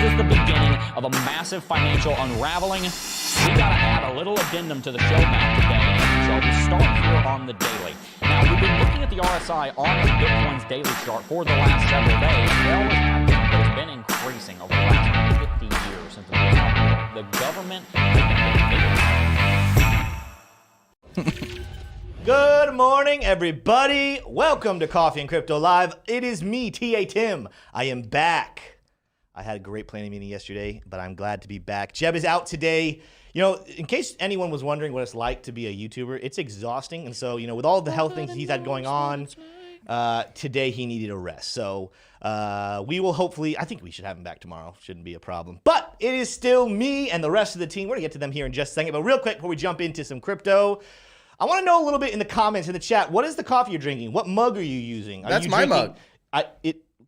is the beginning of a massive financial unraveling. We've got to add a little addendum to the show map today, so we start here on the daily. Now, we've been looking at the RSI on Bitcoin's daily chart for the last several days. They always have been, but it's been increasing over the last 50 years since the government has been Good morning, everybody. Welcome to Coffee and Crypto Live. It is me, TA Tim. I am back. I had a great planning meeting yesterday, but I'm glad to be back. Jebb is out today. You know, in case anyone was wondering what it's like to be a YouTuber, it's exhausting. And so, you know, with all the health things he's had going on, today he needed a rest. So we will hopefully, I think we should have him back tomorrow. Shouldn't be a problem. But it is still me and the rest of the team. We're going to get to them here in just a second. But real quick, before we jump into some crypto, I want to know a little bit in the comments, in the chat, what is the coffee you're drinking? What mug are you using? That's my mug.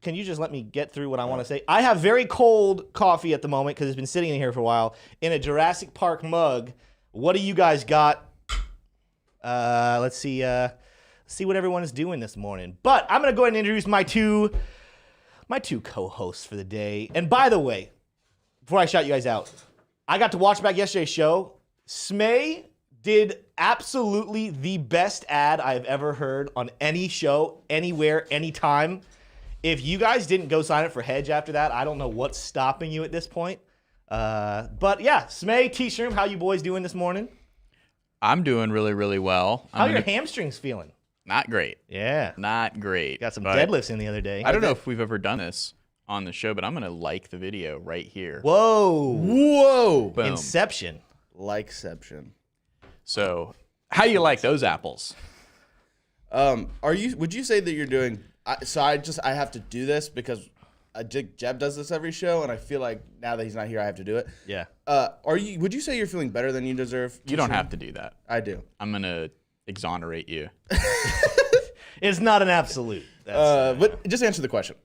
Can you just let me get through what I want to say? I have very cold coffee at the moment because it's been sitting in here for a while in a Jurassic Park mug. What do you guys got? Let's see what everyone is doing this morning. But I'm going to go ahead and introduce my two co-hosts for the day. And by the way, before I shout you guys out, I got to watch back yesterday's show. Smay did absolutely the best ad I've ever heard on any show, anywhere, anytime. If you guys didn't go sign up for Hedge after that, I don't know what's stopping you at this point. But yeah, Smay, T-Shroom, how you boys doing this morning? I'm doing really, really well. How are your hamstrings feeling? Not great. Yeah. Not great. Got some deadlifts in the other day. I don't know if we've ever done this on the show, but I'm going to like the video right here. Whoa. Whoa. Boom. Inception. Likeception. So, how you like those apples? Would you say that you're doing? I have to do this because Jebb does this every show, and I feel like now that he's not here, I have to do it. Yeah. Would you say you're feeling better than you deserve? You don't have to do that. I do. I'm gonna exonerate you. It's not an absolute. But just answer the question.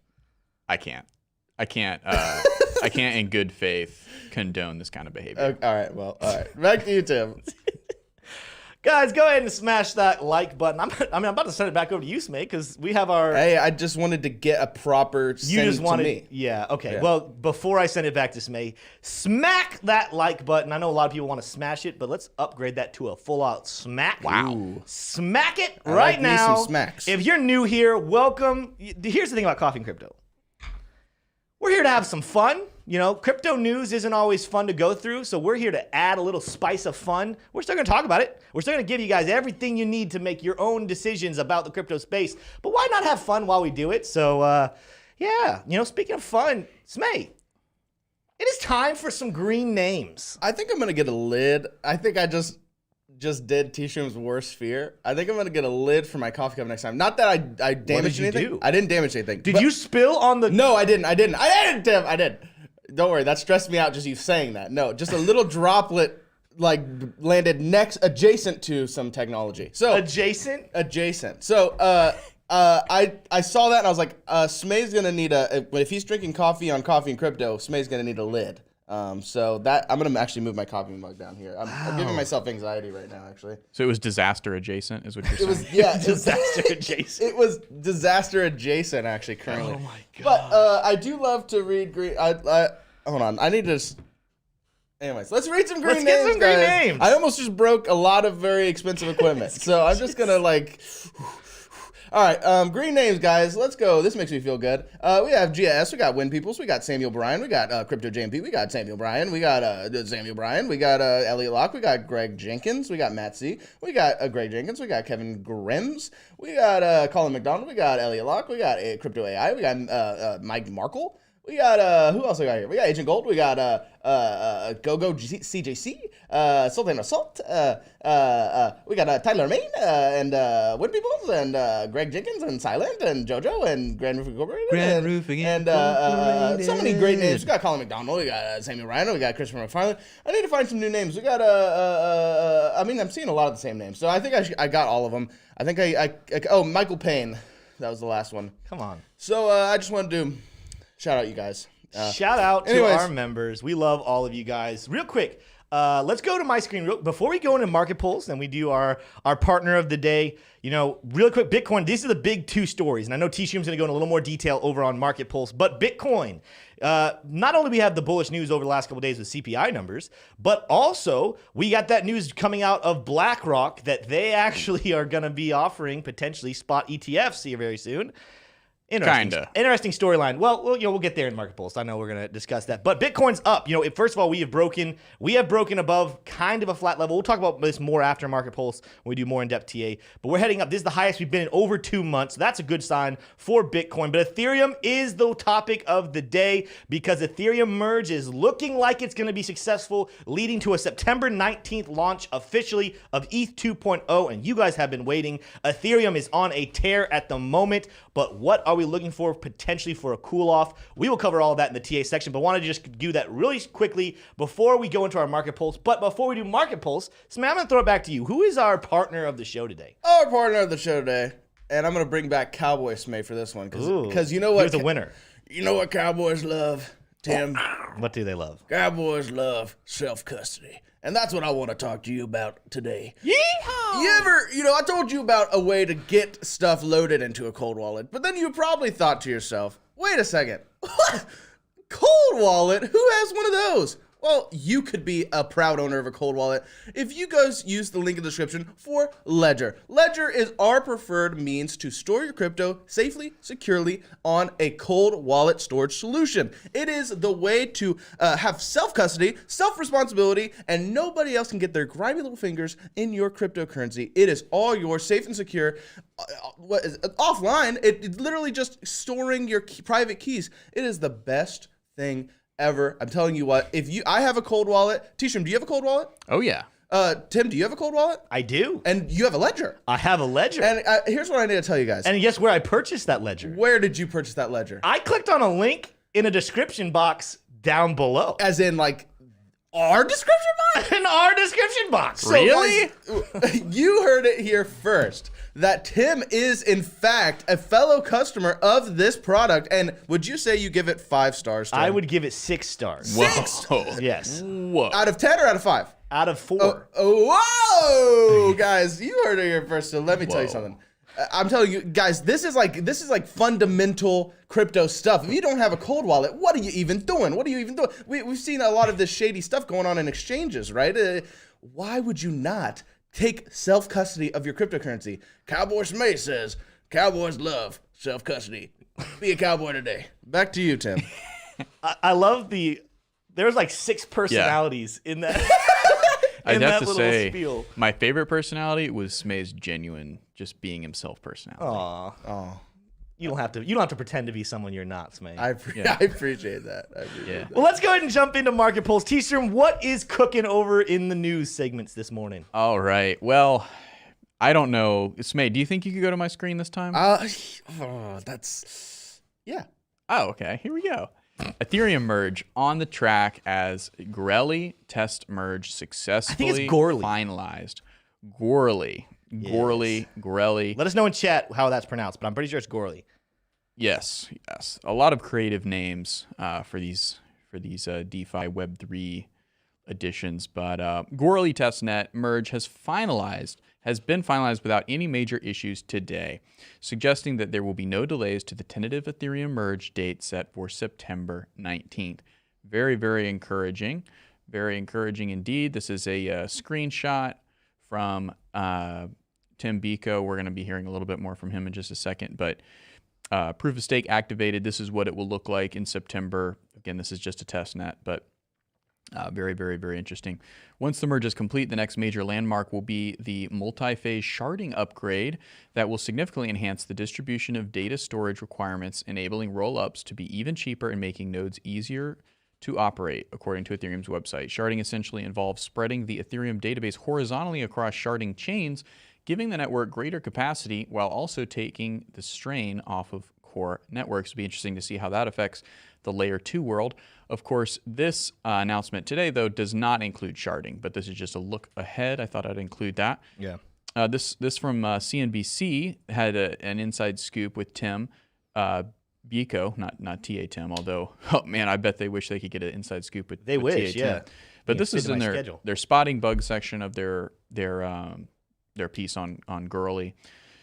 I can't in good faith condone this kind of behavior. All right. Back to you, Tim. Guys, go ahead and smash that like button. I'm about to send it back over to you, Smay, because we have our... Hey, I just wanted to get a proper send to me. Yeah, okay. Yeah. Well, before I send it back to Smay, smack that like button. I know a lot of people want to smash it, but let's upgrade that to a full-out smack. Wow. Ooh. Smack it I right like now. Me some smacks. If you're new here, welcome. Here's the thing about Coffee and Crypto. We're here to have some fun. You know, crypto news isn't always fun to go through, so we're here to add a little spice of fun. We're still going to talk about it. We're still going to give you guys everything you need to make your own decisions about the crypto space. But why not have fun while we do it? So, yeah, you know, speaking of fun, Smay, it is time for some green names. I think I'm going to get a lid. I think I just did T-Shroom's worst fear. I think I'm going to get a lid for my coffee cup next time. Not that I damaged anything. Do? I didn't damage anything. Did you spill on the... No, I didn't, Tim. I did. Don't worry, that stressed me out just you saying that. No, just a little droplet like landed adjacent to some technology. So Adjacent. So I saw that and I was like, Smay's gonna need if he's drinking coffee on Coffee and Crypto, Smay's gonna need a lid. So that I'm gonna actually move my coffee mug down here. I'm giving myself anxiety right now, actually. So it was disaster adjacent, is what you're saying? It was, yeah, disaster adjacent. It was disaster adjacent, actually, currently. Oh my god! But I do love to read green. Hold on, I need to. Anyways, let's read some green names. Let's get some green guys. names. I almost just broke a lot of very expensive equipment, so I'm just gonna like. All right, green names, guys. Let's go. This makes me feel good. We have GS. We got Win Peoples. We got Samuel Bryan. We got Crypto JMP. We got Samuel Bryan. We got Samuel Bryan. We got Elliot Locke. We got Greg Jenkins. We got Matt C. We got Greg Jenkins. We got Kevin Grims. We got Colin McDonald. We got Elliot Locke. We got Crypto AI. We got Mike Markle. We got who else we got here? We got Agent Gold. We got GoGo CJC, Sultan Assault. We got Tyler Main and Wood Peoples and Greg Jenkins and Silent and JoJo and Grand Roof Incorporated. And so many great names. We got Colin McDonald. We got Samuel Ryan. We got Christopher McFarland. I need to find some new names. We got I mean, I'm seeing a lot of the same names, so I think I got all of them. I think oh, Michael Payne. That was the last one. Come on. So I just wanted to shout out you guys. Shout out to our members. We love all of you guys. Real quick, Let's go to my screen. Before we go into market pulls and we do our partner of the day, real quick, Bitcoin, these are the big two stories. And I know T-Stream's going to go in a little more detail over on market pulls. But Bitcoin, not only we have the bullish news over the last couple of days with CPI numbers, but also we got that news coming out of BlackRock that they actually are going to be offering potentially spot ETFs here very soon. Interesting storyline. Well, we'll get there in market pulse. I know we're going to discuss that. But Bitcoin's up. First of all, we have broken above kind of a flat level. We'll talk about this more after market pulse when we do more in-depth TA. But we're heading up. This is the highest we've been in over 2 months. So that's a good sign for Bitcoin. But Ethereum is the topic of the day because Ethereum merge is looking like it's going to be successful, leading to a September 19th launch officially of ETH 2.0. And you guys have been waiting. Ethereum is on a tear at the moment. But what are we looking for potentially for a cool off? We will cover all of that in the TA section, but wanted to just do that really quickly before we go into our market pulse. But before we do market pulse, Smay, I'm going to throw it back to you. Who is our partner of the show today? Our partner of the show today, and I'm going to bring back Cowboy Smay for this one because you know what? He's a winner. You know what Cowboys love, Tim? What do they love? Cowboys love self-custody. And that's what I want to talk to you about today. Yeehaw! I told you about a way to get stuff loaded into a cold wallet, but then you probably thought to yourself, wait a second, cold wallet? Who has one of those? Well, you could be a proud owner of a cold wallet if you guys use the link in the description for Ledger. Ledger is our preferred means to store your crypto safely, securely on a cold wallet storage solution. It is the way to have self-custody, self-responsibility, and nobody else can get their grimy little fingers in your cryptocurrency. It is all yours, safe and secure. Offline, it's literally just storing your private keys. It is the best thing ever. I'm telling you what, I have a cold wallet. T-Shim, do you have a cold wallet? Oh, yeah. Tim, do you have a cold wallet? I do. And you have a Ledger. I have a Ledger. And here's what I need to tell you guys. And guess where I purchased that Ledger? Where did you purchase that Ledger? I clicked on a link in a description box down below. As in, like, our description box? In our description box. So really? Guys, you heard it here first. That Tim is, in fact, a fellow customer of this product. And would you say you give it 5 stars, Tim? I would give it 6 stars. Whoa. Yes. Whoa. Out of 10 or out of 5? Out of 4. Whoa, guys, you heard it here first. So let me tell you something. I'm telling you, guys, this is like fundamental crypto stuff. If you don't have a cold wallet, what are you even doing? We've seen a lot of this shady stuff going on in exchanges, right? Why would you not take self-custody of your cryptocurrency? Cowboy Smay says, Cowboys love self-custody. Be a cowboy today. Back to you, Tim. I love there's like 6 personalities in that. I'd have to say, spiel. My favorite personality was Smay's genuine, just being himself personality. Aw. You don't have to pretend to be someone you're not, Smay. I appreciate that. Well, let's go ahead and jump into market polls. T-Stream, what is cooking over in the news segments this morning? All right. Well, I don't know. Smay, do you think you could go to my screen this time? Yeah. Oh, okay. Here we go. Ethereum merge on the track as Gorley test merge successfully finalized. Gorley. Let us know in chat how that's pronounced, but I'm pretty sure it's Gorley. Yes. A lot of creative names for these DeFi Web3 additions, but Gorley testnet merge has been finalized without any major issues today, suggesting that there will be no delays to the tentative Ethereum merge date set for September 19th. Very, very encouraging. Very encouraging indeed. This is a screenshot from Tim Biko. We're going to be hearing a little bit more from him in just a second, but proof of stake activated. This is what it will look like in September. Again, this is just a test net, but very, very, very interesting. Once the merge is complete, the next major landmark will be the multi-phase sharding upgrade that will significantly enhance the distribution of data storage requirements, enabling roll-ups to be even cheaper and making nodes easier to operate, according to Ethereum's website. Sharding essentially involves spreading the Ethereum database horizontally across sharding chains, giving the network greater capacity while also taking the strain off of core networks. It'll be interesting to see how that affects the layer 2 world. Of course, this announcement today, though, does not include sharding, but this is just a look ahead. I thought I'd include that. Yeah. This from CNBC had an inside scoop with Tim Biko, not TA Tim, although, oh man, I bet they wish they could get an inside scoop with They wish, TA Tim. But Yeah, this fit is in in my their schedule. spotting bug section of their piece on Gurley.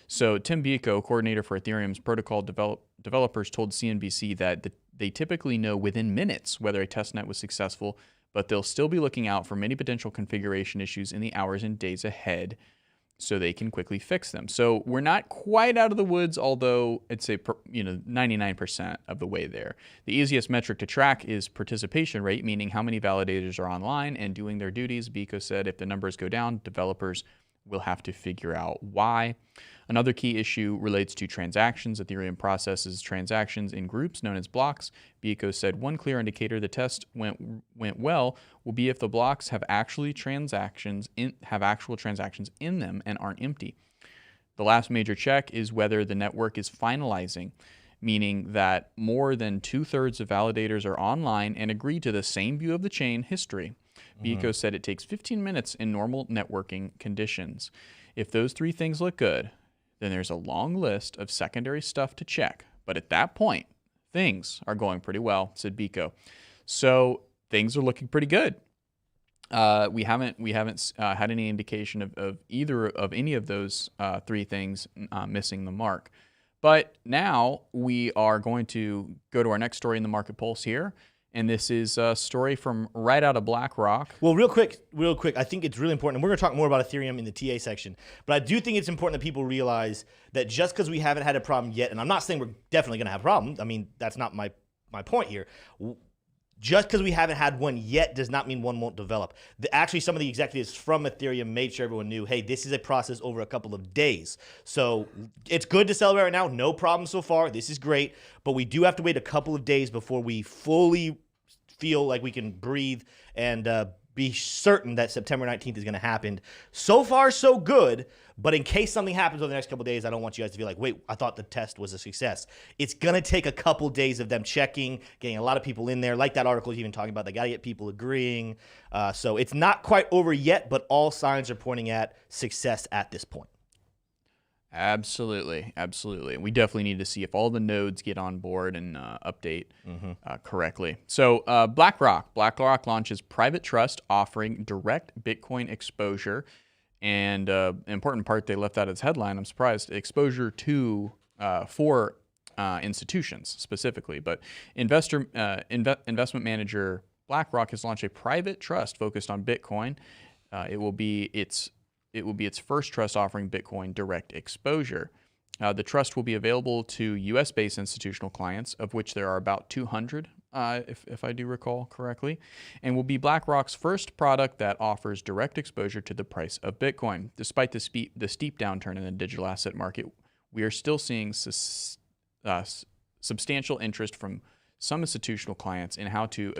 So Tim Biko, coordinator for Ethereum's protocol developers, told CNBC that they typically know within minutes whether a testnet was successful, but they'll still be looking out for many potential configuration issues in the hours and days ahead so they can quickly fix them. So we're not quite out of the woods, although I'd say 99% of the way there. The easiest metric to track is participation rate, meaning how many validators are online and doing their duties. Biko said if the numbers go down, developers will have to figure out why. Another key issue relates to transactions. Ethereum processes transactions in groups known as blocks. Biko said one clear indicator the test went well will be if the blocks have actual transactions in them and aren't empty. The last major check is whether the network is finalizing, meaning that more than 2/3 of validators are online and agree to the same view of the chain history. Biko said it takes 15 minutes in normal networking conditions. If those three things look good, then there's a long list of secondary stuff to check. But at that point, things are going pretty well, said Biko. So things are looking pretty good. We haven't had any indication of either of any of those three things missing the mark. But now we are going to go to our next story in the Market Pulse here. And this is a story from right out of BlackRock. Well, real quick, I think it's really important, and we're going to talk more about Ethereum in the TA section, but I do think it's important that people realize that just because we haven't had a problem yet, and I'm not saying we're definitely going to have problems, I mean, that's not my point here. Just because we haven't had one yet does not mean one won't develop. Actually, some of the executives from Ethereum made sure everyone knew, hey, this is a process over a couple of days. So it's good to celebrate right now. No problem so far. This is great. But we do have to wait a couple of days before we fully feel like we can breathe and be certain that September 19th is going to happen. So far, so good. But in case something happens over the next couple of days, I don't want you guys to be like, wait, I thought the test was a success. It's going to take a couple days of them checking, getting a lot of people in there. Like that article is even talking about, they got to get people agreeing. So it's not quite over yet, but all signs are pointing at success at this point. Absolutely. We definitely need to see if all the nodes get on board and update correctly. So BlackRock launches private trust offering direct Bitcoin exposure. And important part they left out as headline, I'm surprised, exposure to for institutions specifically. But investment manager BlackRock has launched a private trust focused on Bitcoin. It will be its first trust offering Bitcoin direct exposure. The trust will be available to U.S.-based institutional clients, of which there are about 200, if I do recall correctly, and will be BlackRock's first product that offers direct exposure to the price of Bitcoin. Despite the steep downturn in the digital asset market, we are still seeing substantial interest from some institutional clients in how to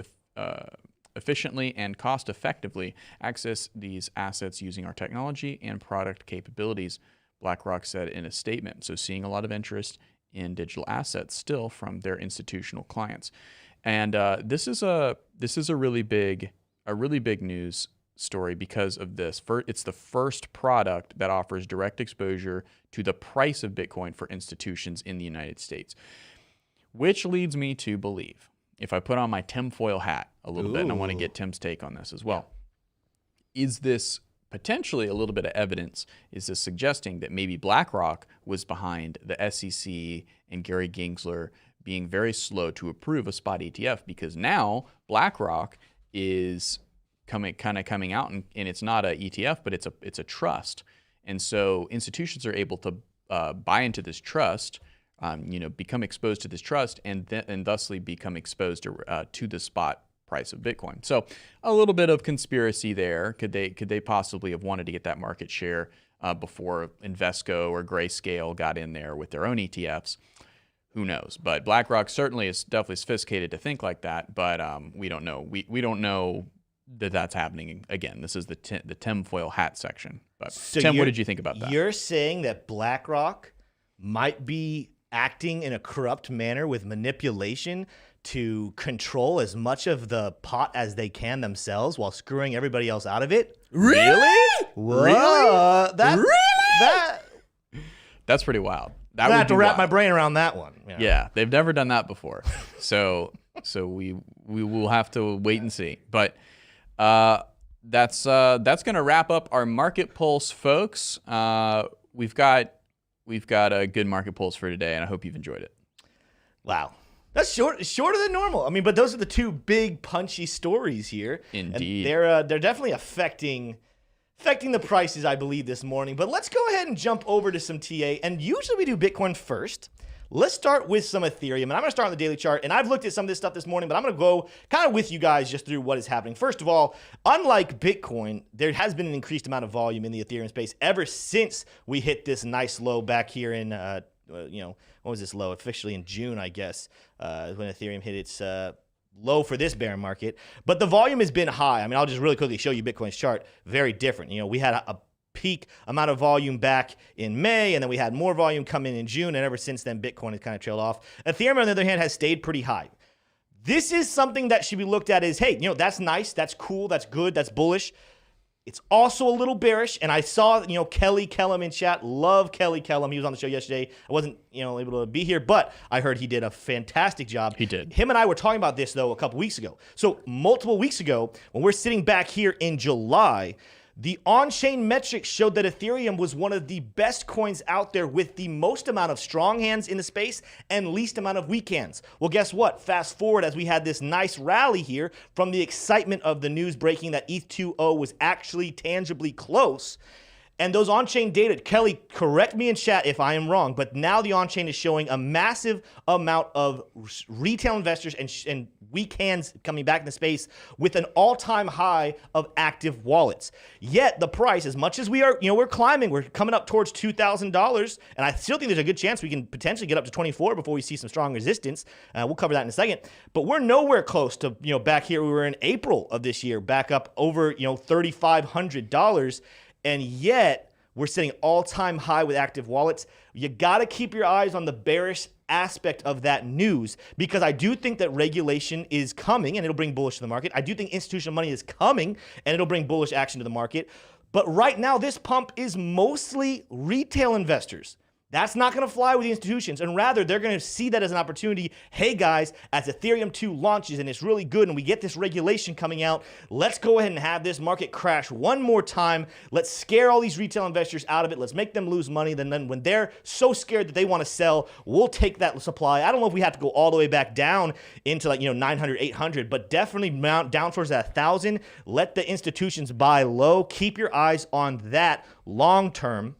efficiently and cost-effectively access these assets using our technology and product capabilities, BlackRock said in a statement. So seeing a lot of interest in digital assets still from their institutional clients. And this is a really big news story because of this. It's the first product that offers direct exposure to the price of Bitcoin for institutions in the United States, which leads me to believe, if I put on my tinfoil hat a little bit, and I want to get Tim's take on this as well, is this potentially a little bit of evidence? Is this suggesting that maybe BlackRock was behind the SEC and Gary Gensler being very slow to approve a spot ETF? Because now BlackRock is coming out, and it's not a ETF, but it's a trust, and so institutions are able to buy into this trust. Become exposed to this trust, and thusly become exposed to the spot price of Bitcoin. So a little bit of conspiracy there. Could they possibly have wanted to get that market share before Invesco or Grayscale got in there with their own ETFs? Who knows? But BlackRock certainly is definitely sophisticated to think like that. But we don't know. We don't know that that's happening. Again, this is the tinfoil hat section. But so Tim, what did you think about that? You're saying that BlackRock might be acting in a corrupt manner with manipulation to control as much of the pot as they can themselves while screwing everybody else out of it? Really? Whoa. That's pretty wild. I have to wrap my brain around that one. You know? Yeah, they've never done that before. So we will have to wait and see. But That's gonna wrap up our market pulse, folks. We've got a good market pulse for today, and I hope you've enjoyed it. Wow. That's shorter than normal. I mean, but those are the two big punchy stories here. Indeed. And they're definitely affecting the prices, I believe, this morning. But let's go ahead and jump over to some TA. And usually we do Bitcoin first. Let's start with some Ethereum. And I'm going to start on the daily chart. And I've looked at some of this stuff this morning, but I'm going to go kind of with you guys just through what is happening. First of all, unlike Bitcoin, there has been an increased amount of volume in the Ethereum space ever since we hit this nice low back here in what was this low? Officially in June, I guess, when Ethereum hit its low for this bear market. But the volume has been high. I mean, I'll just really quickly show you Bitcoin's chart. Very different. We had a peak amount of volume back in May, and then we had more volume come in June, and ever since then, Bitcoin has kind of trailed off. Ethereum, on the other hand, has stayed pretty high. This is something that should be looked at as, hey, that's nice, that's cool, that's good, that's bullish. It's also a little bearish, and I saw, Kelly Kellum in chat. Love Kelly Kellum. He was on the show yesterday. I wasn't, able to be here, but I heard he did a fantastic job. He did. Him and I were talking about this, though, a couple weeks ago. So multiple weeks ago, when we're sitting back here in July, the on-chain metrics showed that Ethereum was one of the best coins out there with the most amount of strong hands in the space and least amount of weak hands. Well, guess what? Fast forward as we had this nice rally here from the excitement of the news breaking that ETH 2.0 was actually tangibly close. And those on-chain data, Kelly, correct me in chat if I am wrong, but now the on-chain is showing a massive amount of retail investors and weak hands coming back in the space with an all-time high of active wallets. Yet the price, as much as we are, we're climbing, we're coming up towards $2,000, and I still think there's a good chance we can potentially get up to 24 before we see some strong resistance. We'll cover that in a second. But we're nowhere close to, back here we were in April of this year, back up over, $3,500. And yet, we're sitting all-time high with active wallets. You got to keep your eyes on the bearish aspect of that news, because I do think that regulation is coming and it'll bring bullish to the market. I do think institutional money is coming and it'll bring bullish action to the market. But right now, this pump is mostly retail investors. That's not going to fly with the institutions, and rather they're going to see that as an opportunity. Hey guys, as Ethereum 2 launches and it's really good and we get this regulation coming out, let's go ahead and have this market crash one more time. Let's scare all these retail investors out of it. Let's make them lose money. Then when they're so scared that they want to sell, we'll take that supply. I don't know if we have to go all the way back down into 900, 800, but definitely mount down towards that 1,000. Let the institutions buy low. Keep your eyes on that long term.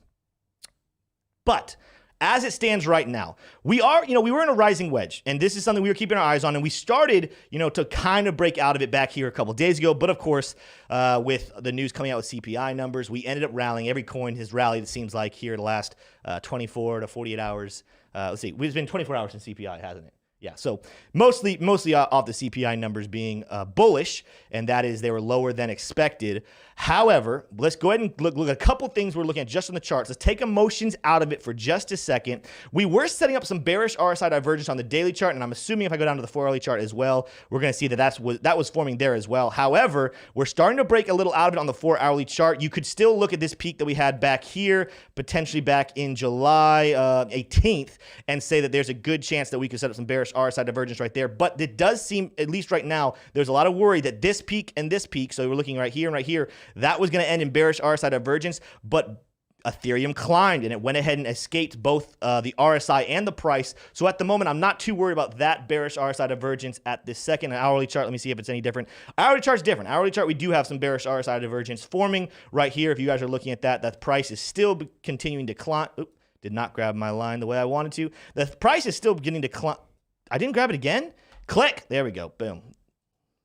But as it stands right now, we were in a rising wedge, and this is something we were keeping our eyes on, and we started, to kind of break out of it back here a couple of days ago. But of course, with the news coming out with CPI numbers, we ended up rallying. Every coin has rallied, it seems like, here the last 24 to 48 hours. Let's see, it's been 24 hours since CPI, hasn't it? Yeah, so mostly off the CPI numbers being bullish, and that is they were lower than expected. However, let's go ahead and look at a couple things we're looking at just on the charts. Let's take emotions out of it for just a second. We were setting up some bearish RSI divergence on the daily chart, and I'm assuming if I go down to the 4-hourly chart as well, we're going to see that that was forming there as well. However, we're starting to break a little out of it on the 4-hourly chart. You could still look at this peak that we had back here, potentially back in July 18th, and say that there's a good chance that we could set up some bearish RSI divergence right there. But it does seem, at least right now, there's a lot of worry that this peak and this peak, so we're looking right here and right here, that was going to end in bearish RSI divergence, but Ethereum climbed and it went ahead and escaped both the RSI and the price. So at the moment, I'm not too worried about that bearish RSI divergence at this second. An hourly chart, let me see if it's any different. Hourly chart's different. Hourly chart, we do have some bearish RSI divergence forming right here. If you guys are looking at that, that price is still continuing to climb. Oop, did not grab my line the way I wanted to. The price is still beginning to climb. I didn't grab it again. Click. There we go. Boom.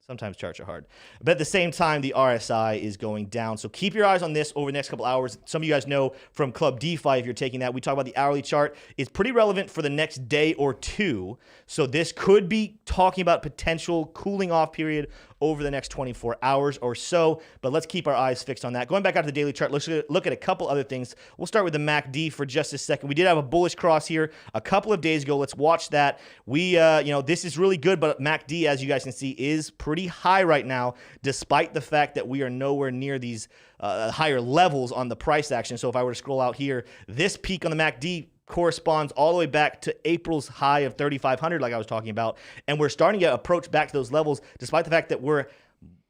Sometimes charts are hard. But at the same time, the RSI is going down. So keep your eyes on this over the next couple hours. Some of you guys know from Club DeFi, if you're taking that, we talk about the hourly chart. It's pretty relevant for the next day or two. So this could be talking about potential cooling off period over the next 24 hours or so, but let's keep our eyes fixed on that. Going back out to the daily chart, let's look at a couple other things. We'll start with the MACD for just a second. We did have a bullish cross here a couple of days ago. Let's watch that. We, this is really good, but MACD, as you guys can see, is pretty high right now, despite the fact that we are nowhere near these higher levels on the price action. So if I were to scroll out here, this peak on the MACD corresponds all the way back to April's high of 3,500, like I was talking about, and we're starting to approach back to those levels, despite the fact that we're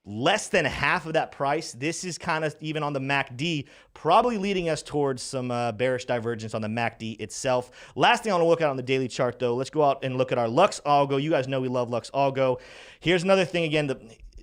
less than half of that price. This is kind of even on the MACD, probably leading us towards some bearish divergence on the MACD itself. Last thing I want to look at on the daily chart, though, let's go out and look at our Lux Algo. You guys know we love Lux Algo. Here's another thing again.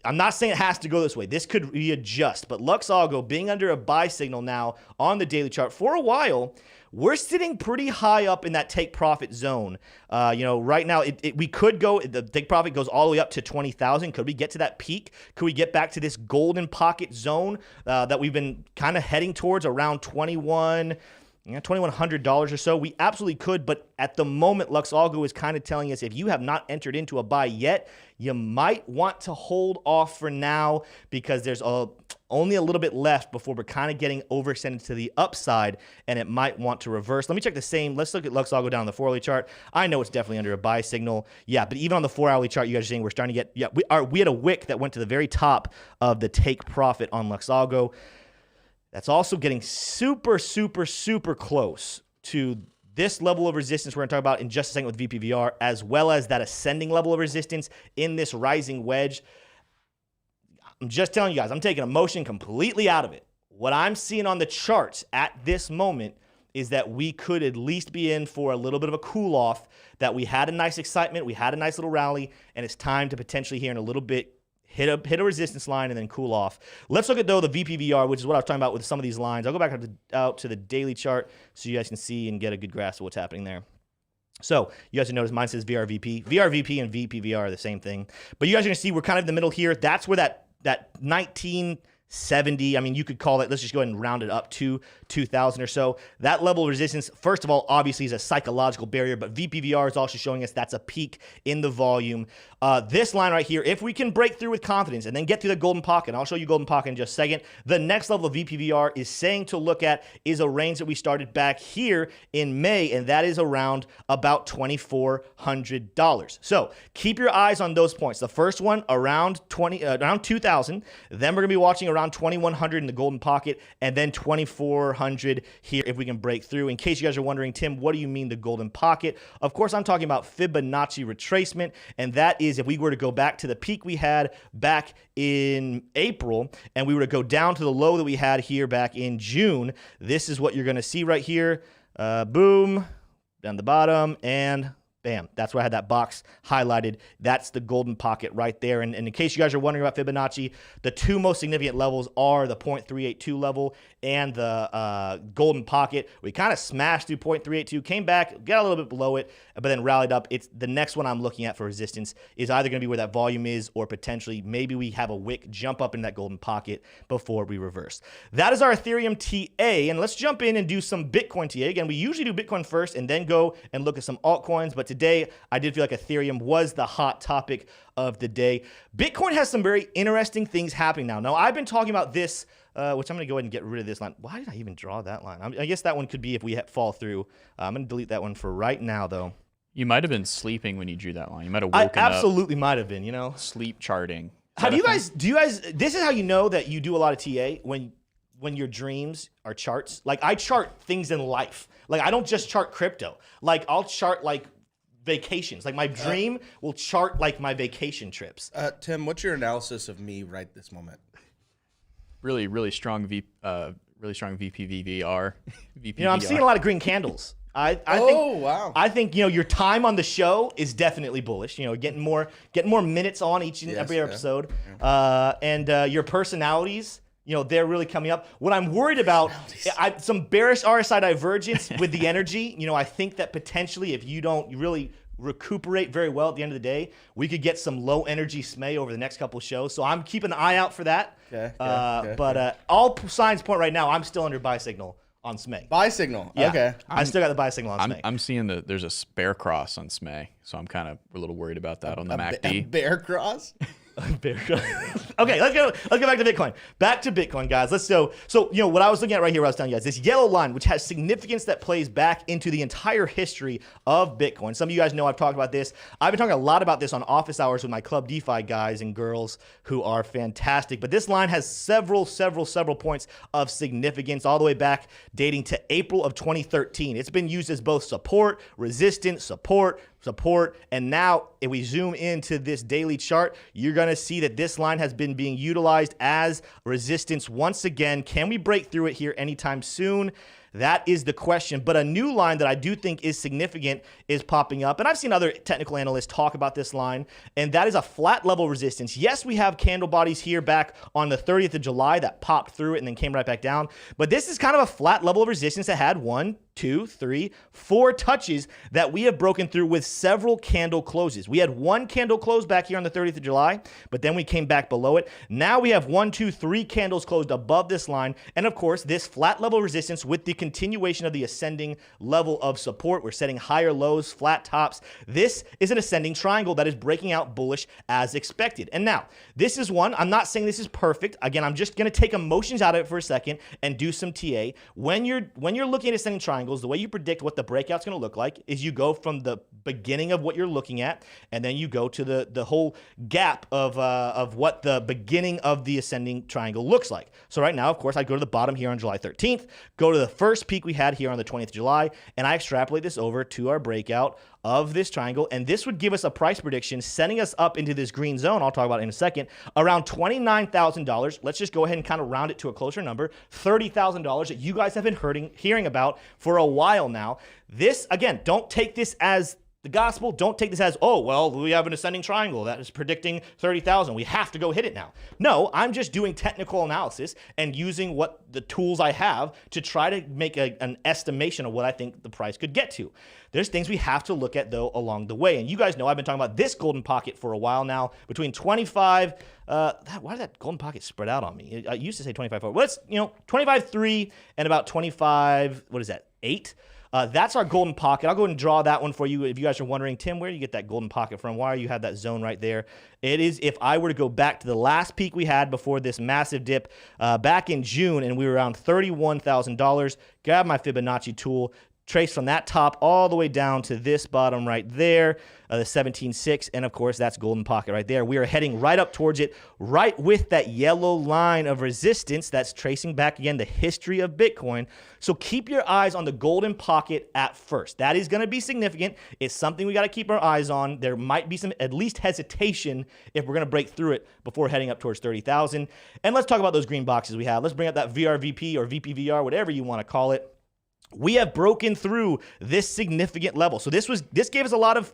I'm not saying it has to go this way. This could readjust, but Lux Algo being under a buy signal now on the daily chart for a while, we're sitting pretty high up in that take profit zone. Right now, we could go, the take profit goes all the way up to 20,000. Could we get to that peak? Could we get back to this golden pocket zone that we've been kind of heading towards around $2,100 or so? We absolutely could, but at the moment, Lux Algo is kind of telling us if you have not entered into a buy yet, you might want to hold off for now because there's only a little bit left before we're kind of getting overextended to the upside, and it might want to reverse. Let me check the same. Let's look at Lux Algo down on the 4-hourly chart. I know it's definitely under a buy signal. Yeah, but even on the 4-hourly chart, you guys are saying we're starting to get, we had a wick that went to the very top of the take profit on Lux Algo. That's also getting super, super, super close to this level of resistance we're going to talk about in just a second with VPVR, as well as that ascending level of resistance in this rising wedge. I'm just telling you guys, I'm taking emotion completely out of it. What I'm seeing on the charts at this moment is that we could at least be in for a little bit of a cool off, that we had a nice excitement, we had a nice little rally, and it's time to potentially here in a little bit hit a resistance line and then cool off. Let's look at, though, the VPVR, which is what I was talking about with some of these lines. I'll go back out to the daily chart so you guys can see and get a good grasp of what's happening there. So you guys can notice mine says VRVP. VRVP and VPVR are the same thing. But you guys are going to see we're kind of in the middle here. That's where that 1970, I mean, you could call it, let's just go ahead and round it up to 2,000 or so. That level of resistance, first of all, obviously is a psychological barrier, but VPVR is also showing us that's a peak in the volume. This line right here, if we can break through with confidence and then get through the golden pocket, I'll show you golden pocket in just a second. The next level of VPVR is saying to look at is a range that we started back here in May, and that is around about $2,400. So keep your eyes on those points. The first one around 2,000. Then we're gonna be watching around 2,100 in the golden pocket, and then 2,400 here if we can break through. In case you guys are wondering, Tim, what do you mean the golden pocket? Of course, I'm talking about Fibonacci retracement, and that is if we were to go back to the peak we had back in April, and we were to go down to the low that we had here back in June, this is what you're gonna see right here. Boom, down the bottom, and bam. That's where I had that box highlighted. That's the golden pocket right there. And in case you guys are wondering about Fibonacci, the two most significant levels are the 0.382 level and the golden pocket. We kind of smashed through 0.382, came back, got a little bit below it, but then rallied up. It's the next one I'm looking at for resistance is either going to be where that volume is, or potentially maybe we have a wick jump up in that golden pocket before we reverse. That is our Ethereum TA, and let's jump in and do some Bitcoin TA. Again, we usually do Bitcoin first and then go and look at some altcoins, but today I did feel like Ethereum was the hot topic of the day. Bitcoin has some very interesting things happening now. Now, I've been talking about this, which I'm going to go ahead and get rid of this line. Why did I even draw that line? I guess that one could be if we fall through. I'm going to delete that one for right now, though. You might have been sleeping when you drew that line. You might have woken up. I absolutely might have been, Sleep charting. Do you guys, this is how you know that you do a lot of TA, when your dreams are charts. Like, I chart things in life. Like, I don't just chart crypto. Like, I'll chart, like, vacations. Like, my dream will chart, like, my vacation trips. Tim, what's your analysis of me right this moment? Really strong VPVR. I'm seeing a lot of green candles. I think your time on the show is definitely bullish. Getting more minutes on each and every episode, and your personalities. They're really coming up. What I'm worried about, some bearish RSI divergence with the energy. I think that potentially if you don't really recuperate very well at the end of the day, we could get some low energy Smay over the next couple of shows. So I'm keeping an eye out for that. But all signs point right now, I'm still under buy signal on Smay. Buy signal. Yeah. Okay. I still got the buy signal on Smay. I'm seeing there's a bear cross on Smay, so I'm kind of a little worried about that on the MACD. A bear cross? Okay, let's go back to Bitcoin. Back to Bitcoin, guys. Let's go. So, what I was looking at right here, what I was telling you guys, this yellow line, which has significance that plays back into the entire history of Bitcoin. Some of you guys know I've talked about this. I've been talking a lot about this on office hours with my Club DeFi guys and girls who are fantastic. But this line has several points of significance all the way back dating to April of 2013. It's been used as both support, resistance, support, support, and now if we zoom into this daily chart, you're going to see that this line has been being utilized as resistance once again. Can we break through it here anytime soon? That is the question. But a new line that I do think is significant is popping up. And I've seen other technical analysts talk about this line, and that is a flat level resistance. Yes, we have candle bodies here back on the 30th of July that popped through it and then came right back down. But this is kind of a flat level of resistance that had 1, 2, 3, 4 touches that we have broken through with several candle closes. We had 1 candle close back here on the 30th of July, but then we came back below it. Now we have 1, 2, 3 candles closed above this line. And of course, this flat level resistance with the continuation of the ascending level of support. We're setting higher lows, flat tops. This is an ascending triangle that is breaking out bullish as expected. And now, this is one, I'm not saying this is perfect. Again, I'm just going to take emotions out of it for a second and do some TA. When you're looking at ascending triangles, the way you predict what the breakout's going to look like is you go from the beginning of what you're looking at, and then you go to the whole gap of what the beginning of the ascending triangle looks like. So right now, of course, I go to the bottom here on July 13th, go to the first peak we had here on the 20th of July, and I extrapolate this over to our breakout of this triangle, and this would give us a price prediction sending us up into this green zone, I'll talk about it in a second, around $29,000. Let's just go ahead and kind of round it to a closer number, $30,000 that you guys have been hearing about for a while now. This, again, don't take this as the gospel. Don't take this as, oh, well, we have an ascending triangle that is predicting 30,000. We have to go hit it now. No, I'm just doing technical analysis and using what the tools I have to try to make an estimation of what I think the price could get to. There's things we have to look at, though, along the way. And you guys know I've been talking about this golden pocket for a while now, between 25, why did that golden pocket spread out on me? I used to say 25.4. Well, it's, 25.3 and about 25, what is that, 8? That's our golden pocket. I'll go ahead and draw that one for you. If you guys are wondering, Tim, where do you get that golden pocket from? Why do you have that zone right there? It is if I were to go back to the last peak we had before this massive dip back in June, and we were around $31,000. Grab my Fibonacci tool, trace from that top all the way down to this bottom right there, the 17.6, and of course that's golden pocket right there. We are heading right up towards it, right with that yellow line of resistance that's tracing back again the history of Bitcoin. So keep your eyes on the golden pocket at first. That is going to be significant. It's something we got to keep our eyes on. There might be some at least hesitation if we're going to break through it before heading up towards 30,000. And let's talk about those green boxes we have. Let's bring up that VRVP or VPVR, whatever you want to call it. We have broken through this significant level. So this gave us a lot of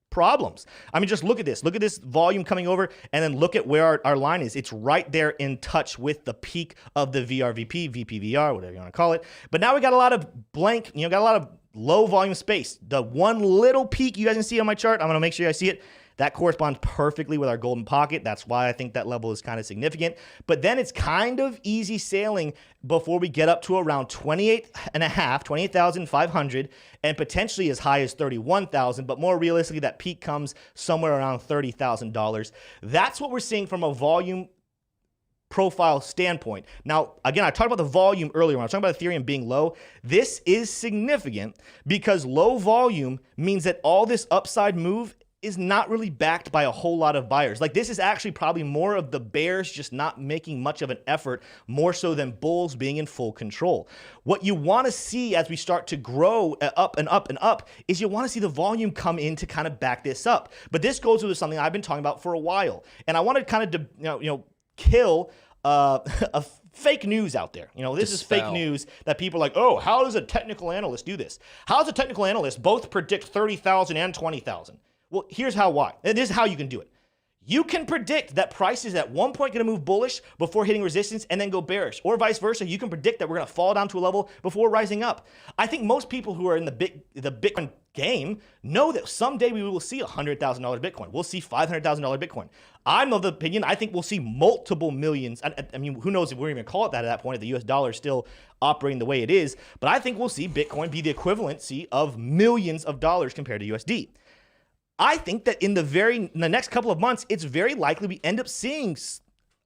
problems. I mean, just look at this. Look at this volume coming over, and then look at where our line is. It's right there in touch with the peak of the VRVP, VPVR, whatever you want to call it. But now we got a lot of blank, got a lot of low volume space. The one little peak you guys can see on my chart, I'm going to make sure you guys see it. That corresponds perfectly with our golden pocket. That's why I think that level is kind of significant. But then it's kind of easy sailing before we get up to around 28,500, and potentially as high as 31,000. But more realistically, that peak comes somewhere around $30,000. That's what we're seeing from a volume profile standpoint. Now, again, I talked about the volume earlier when I was talking about Ethereum being low. This is significant because low volume means that all this upside move is not really backed by a whole lot of buyers. Like, this is actually probably more of the bears just not making much of an effort, more so than bulls being in full control. What you want to see as we start to grow up and up and up is you want to see the volume come in to kind of back this up. But this goes with something I've been talking about for a while. And I want to kind of, kill a fake news out there. This is fake news that people are like, oh, how does a technical analyst do this? How does a technical analyst both predict 30,000 and 20,000? Well, here's why. And this is how you can do it. You can predict that price is at one point going to move bullish before hitting resistance and then go bearish, or vice versa. You can predict that we're going to fall down to a level before rising up. I think most people who are in the Bitcoin game know that someday we will see $100,000 Bitcoin. We'll see $500,000 Bitcoin. I'm of the opinion I think we'll see multiple millions. I mean, who knows if we're even call it that at that point if the US dollar is still operating the way it is. But I think we'll see Bitcoin be the equivalency of millions of dollars compared to USD. I think that in the next couple of months, it's very likely we end up seeing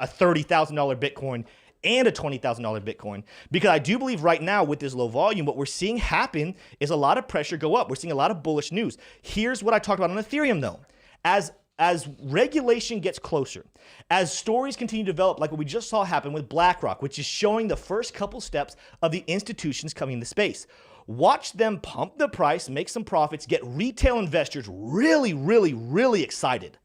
a $30,000 Bitcoin and a $20,000 Bitcoin, because I do believe right now with this low volume, what we're seeing happen is a lot of pressure go up. We're seeing a lot of bullish news. Here's what I talked about on Ethereum though. As regulation gets closer, as stories continue to develop, like what we just saw happen with BlackRock, which is showing the first couple steps of the institutions coming into space. Watch them pump the price, make some profits, get retail investors really, really, really excited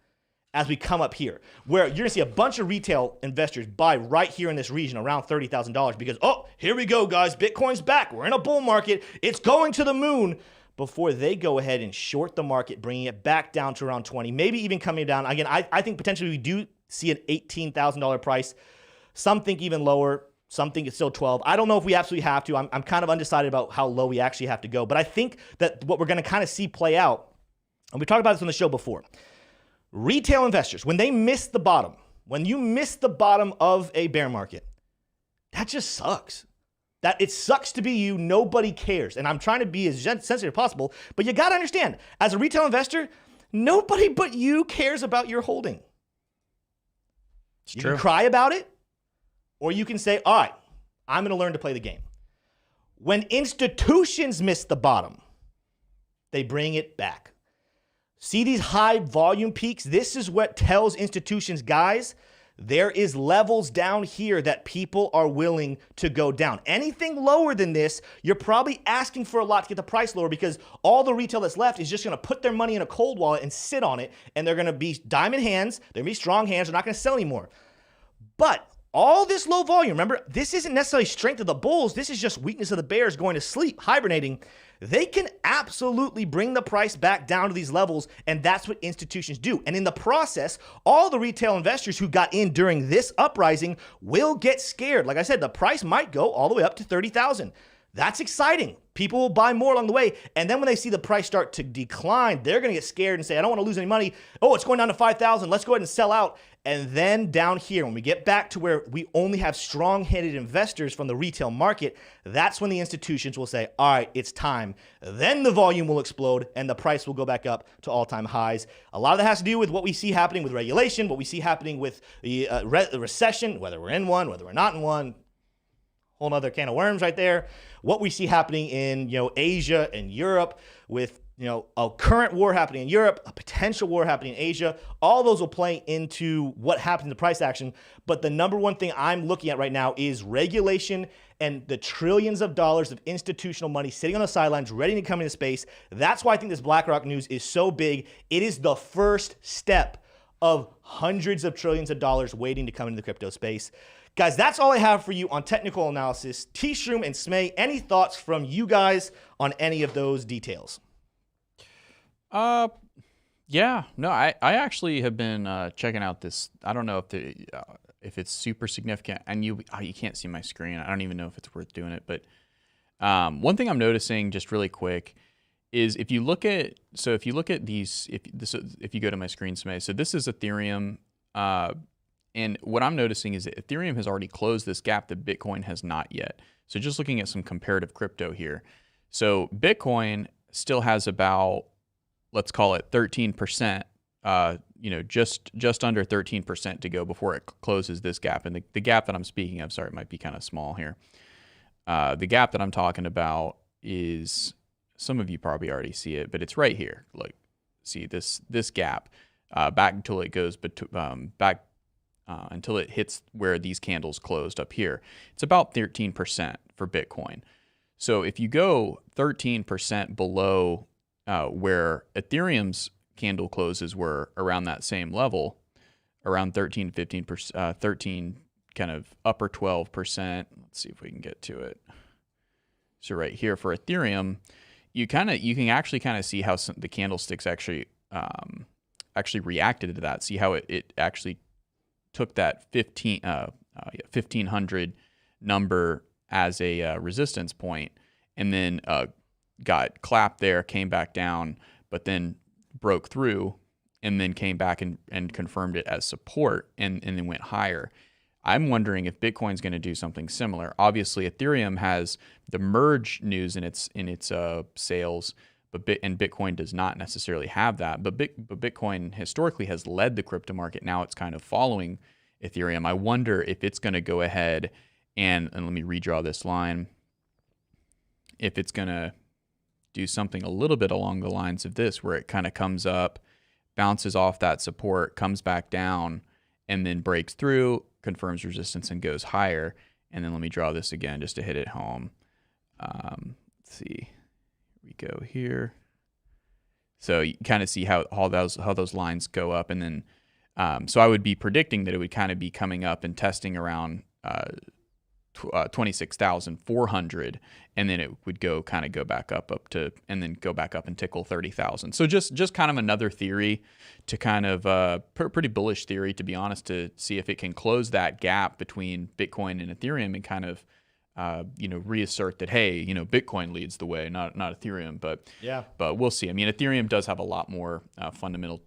as we come up here, where you're gonna see a bunch of retail investors buy right here in this region around $30,000 because, oh, here we go, guys. Bitcoin's back. We're in a bull market. It's going to the moon. Before they go ahead and short the market, bringing it back down to around 20, maybe even coming down. Again, I think potentially we do see an $18,000 price. Some think even lower. Some think it's still 12. I don't know if we absolutely have to. I'm kind of undecided about how low we actually have to go. But I think that what we're going to kind of see play out, and we talked about this on the show before, retail investors, when they miss the bottom, when you miss the bottom of a bear market, that just sucks. That it sucks to be you. Nobody cares. And I'm trying to be as sensitive as possible. But you got to understand, as a retail investor, nobody but you cares about your holding. It's you true. can cry about it. Or you can say, all right, I'm going to learn to play the game. When institutions miss the bottom, they bring it back. See these high volume peaks? This is what tells institutions, guys, there is levels down here that people are willing to go down. Anything lower than this, you're probably asking for a lot to get the price lower because all the retail that's left is just going to put their money in a cold wallet and sit on it, and they're going to be diamond hands, they're going to be strong hands, they're not going to sell anymore. But all this low volume, remember, this isn't necessarily strength of the bulls. This is just weakness of the bears going to sleep, hibernating. They can absolutely bring the price back down to these levels, and that's what institutions do. And in the process, all the retail investors who got in during this uprising will get scared. Like I said, the price might go all the way up to 30,000. That's exciting. People will buy more along the way. And then when they see the price start to decline, they're going to get scared and say, I don't want to lose any money. Oh, it's going down to 5,000. Let's go ahead and sell out. And then down here, when we get back to where we only have strong-headed investors from the retail market, that's when the institutions will say, all right, it's time. Then the volume will explode and the price will go back up to all-time highs. A lot of that has to do with what we see happening with regulation, what we see happening with the recession, whether we're in one, whether we're not in one. Whole nother can of worms right there. What we see happening in Asia and Europe with a current war happening in Europe, a potential war happening in Asia, all those will play into what happens to price action. But the number one thing I'm looking at right now is regulation and the trillions of dollars of institutional money sitting on the sidelines ready to come into space. That's why I think this BlackRock news is so big. It is the first step of hundreds of trillions of dollars waiting to come into the crypto space. Guys, that's all I have for you on technical analysis. T-Shroom and Smay, any thoughts from you guys on any of those details? Yeah, no, I actually have been checking out this. I don't know if it's super significant, and you can't see my screen. I don't even know if it's worth doing it. But one thing I'm noticing just really quick is if you look at these, if you go to my screen, Smay, so this is Ethereum. And what I'm noticing is that Ethereum has already closed this gap that Bitcoin has not yet. So just looking at some comparative crypto here. So Bitcoin still has about, let's call it 13%, just under 13% to go before it closes this gap. And the gap that I'm speaking of, sorry, it might be kind of small here. The gap that I'm talking about is, some of you probably already see it, but it's right here. Like, see this gap back until it goes back. Until it hits where these candles closed up here. It's about 13% for Bitcoin. So if you go 13% below where Ethereum's candle closes were around that same level, around 13, 15%, 13, kind of upper 12%. Let's see if we can get to it. So right here for Ethereum, you can actually kind of see how the candlesticks actually reacted to that. See how it actually took that 1500 number as a resistance point, and then got clapped there, came back down, but then broke through, and then came back and confirmed it as support, and then went higher. I'm wondering if Bitcoin's going to do something similar. Obviously, Ethereum has the merge news in its sales, and Bitcoin does not necessarily have that. But Bitcoin historically has led the crypto market. Now it's kind of following Ethereum. I wonder if it's going to go ahead and let me redraw this line. If it's going to do something a little bit along the lines of this, where it kind of comes up, bounces off that support, comes back down, and then breaks through, confirms resistance, and goes higher. And then let me draw this again just to hit it home. Let's see. We go here. So you kind of see how those lines go up, and then so I would be predicting that it would kind of be coming up and testing around 26,400, and then it would go back up to, and then go back up and tickle 30,000. So just kind of another theory to kind of pretty bullish theory, to be honest, to see if it can close that gap between Bitcoin and Ethereum and kind of reassert that, hey, Bitcoin leads the way, not Ethereum. But we'll see. I mean, Ethereum does have a lot more fundamental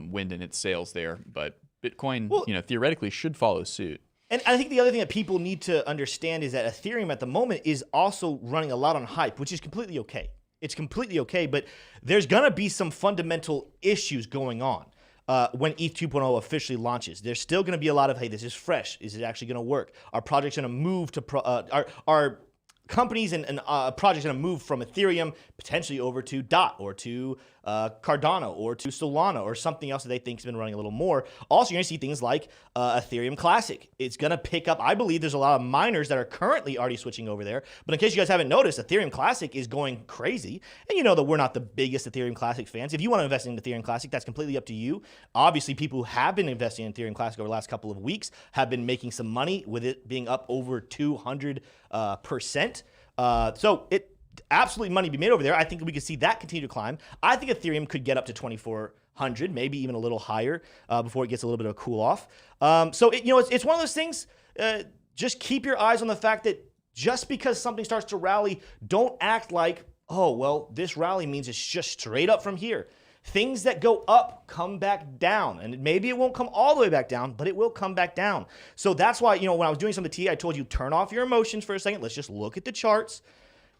wind in its sails there, but Bitcoin, theoretically should follow suit. And I think the other thing that people need to understand is that Ethereum at the moment is also running a lot on hype, which is completely okay. It's completely okay, but there's going to be some fundamental issues going on when ETH 2.0 officially launches. There's still going to be a lot of, hey, this is fresh. Is it actually going to work? Are projects going to move to, are companies and projects going to move from Ethereum potentially over to DOT or to Cardano or to Solana or something else that they think has been running a little more. Also, you're going to see things like Ethereum Classic. It's going to pick up. I believe there's a lot of miners that are currently already switching over there. But in case you guys haven't noticed, Ethereum Classic is going crazy. And you know that we're not the biggest Ethereum Classic fans. If you want to invest in Ethereum Classic, that's completely up to you. Obviously, people who have been investing in Ethereum Classic over the last couple of weeks have been making some money with it being up over 200%. So it absolutely money to be made over there. I think we could see that continue to climb. I think Ethereum could get up to 2,400, maybe even a little higher before it gets a little bit of a cool off. So it's one of those things. Just keep your eyes on the fact that just because something starts to rally, don't act like, oh, well, this rally means it's just straight up from here. Things that go up come back down, and maybe it won't come all the way back down, but it will come back down. So that's why, when I was doing some of the tea, I told you turn off your emotions for a second. Let's just look at the charts.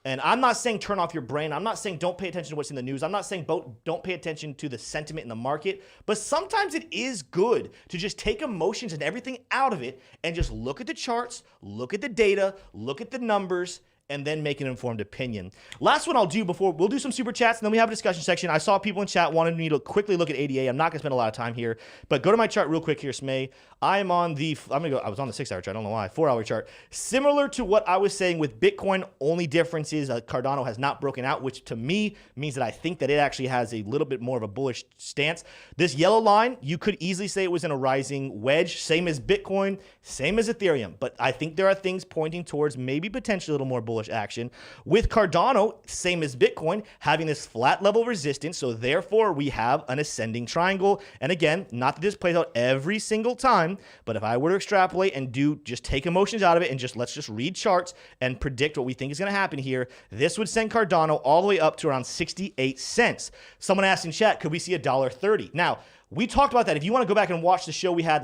And I'm not saying turn off your brain. I'm not saying don't pay attention to what's in the news. I'm not saying don't pay attention to the sentiment in the market. But sometimes it is good to just take emotions and everything out of it and just look at the charts, look at the data, look at the numbers, and then make an informed opinion. Last one I'll do before, we'll do some super chats, and then we have a discussion section. I saw people in chat wanted me to quickly look at ADA. I'm not gonna spend a lot of time here, but go to my chart real quick here, Smay. I was on the 6-hour chart, I don't know why, 4-hour chart. Similar to what I was saying with Bitcoin, only difference is Cardano has not broken out, which to me means that I think that it actually has a little bit more of a bullish stance. This yellow line, you could easily say it was in a rising wedge, same as Bitcoin, same as Ethereum, but I think there are things pointing towards maybe potentially a little more bullish action. With Cardano, same as Bitcoin, having this flat level resistance, so therefore we have an ascending triangle. And again, not that this plays out every single time, but if I were to extrapolate and just take emotions out of it and let's just read charts and predict what we think is going to happen here, this would send Cardano all the way up to around 68 cents. Someone asked in chat, could we see $1.30? Now, we talked about that. If you want to go back and watch the show we had